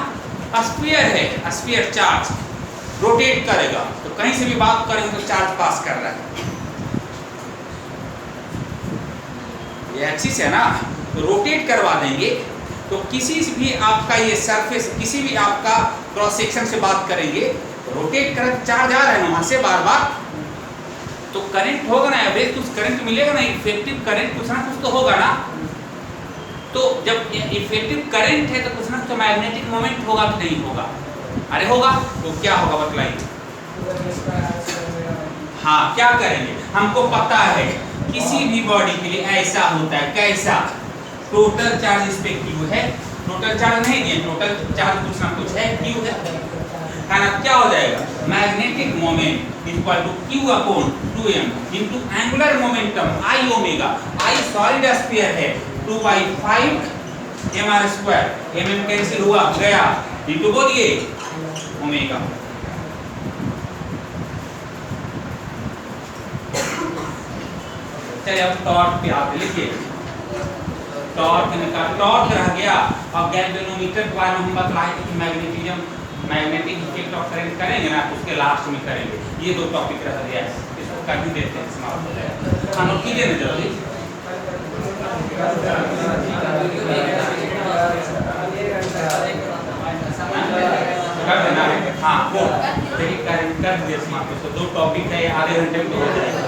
Speaker 1: स्फीयर है, स्फीयर चार्ज रोटेट करेगा तो कहीं से भी बात करेंगे तो चार्ज पास कर रहा है, ये एक्सिस है ना, तो रोटेट करवा देंगे तो किसी भी आपका ये सरफेस, किसी भी आपका क्रॉस सेक्शन से बात करेंगे तो रोटेट कर चार्ज आ रहा है वहां से बार बार, तो करंट होगा ना, एवरेज कुछ करंट मिलेगा ना, इफेक्टिव करंट कुछ ना कुछ तो होगा ना। तो जब इफेक्टिव करंट है तो कुछ ना कुछ मैग्नेटिक मोमेंट होगा कि नहीं होगा, अरे होगा, तो क्या होगा बतलाइए। हाँ क्या करेंगे, हमको पता है किसी भी बॉडी के लिए ऐसा होता है, कैसा, टोटल चार्ज इस पे क्यू है, टोटल चार्ज नहीं दिए, टोटल चार्ज कुछ ना कुछ है, क्यू है ना, क्या हो जाएगा, magnetic moment equal to q/2m into angular momentum I omega, I solid sphere है 2/5 mr², mm कैंसिल हुआ गया, इनटू बोलिए ओमेगा। चलिए अब टॉर्क पे आते, लिखिए टॉर्क निकाल, टॉर्क रह गया। अब गैल्वेनोमीटर के बारे में हम बतलाए कि मैग्नेटिक इफेक्ट ऑफ करंट करेंगे ना, उसके लास्ट में करेंगे, ये दो टॉपिक रह गया है, इसको कर ही देते हैं, समाप्त हो जाएगा। हम लोग कीजिए ना जल्दी, कर देना, हाँ वो कर दिए समाप्त, तो दो टॉपिक है, आधे घंटे में हो जाएगा।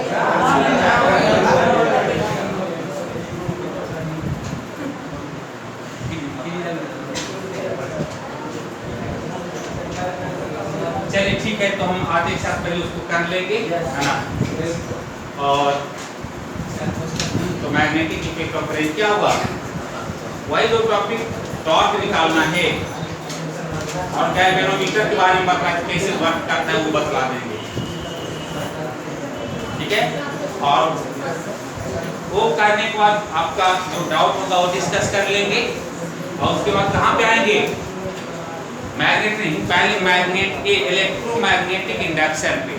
Speaker 1: चलिए ठीक है, तो हम आधे साथ पहले उसको कर लेंगे है ना, और तो मैग्नेटिक इफेक्ट ऑफ करंट क्या हुआ, वही दो टॉपिक, टॉर्क निकालना है और गैल्वेनोमीटर के बारे में बता कैसे वर्क करता है वो बतला देंगे, ठीक है। और वो करने के बाद आपका जो डाउट होगा वो डिस्कस कर लेंगे, और उसके बाद कहाँ पे आएंगे, मैग्नेट नहीं, पहले मैग्नेट के इलेक्ट्रोमैग्नेटिक इंडक्शन पे,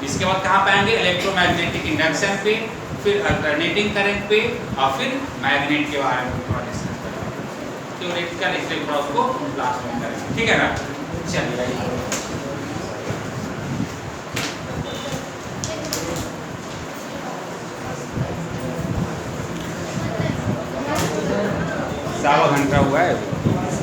Speaker 1: इसके बाद कहाँ पे आएंगे, इलेक्ट्रोमैग्नेटिक इंडक्शन पे, फिर अल्टरनेटिंग करंट पे, और फिर मैग्नेट के बारे में थोड़ा डिस्कस करेंगे, थ्योरेटिकल स्टेप थोड़ा उसको लास्ट में करेंगे, ठीक है ना। चलिए सवा घंटा हुआ है।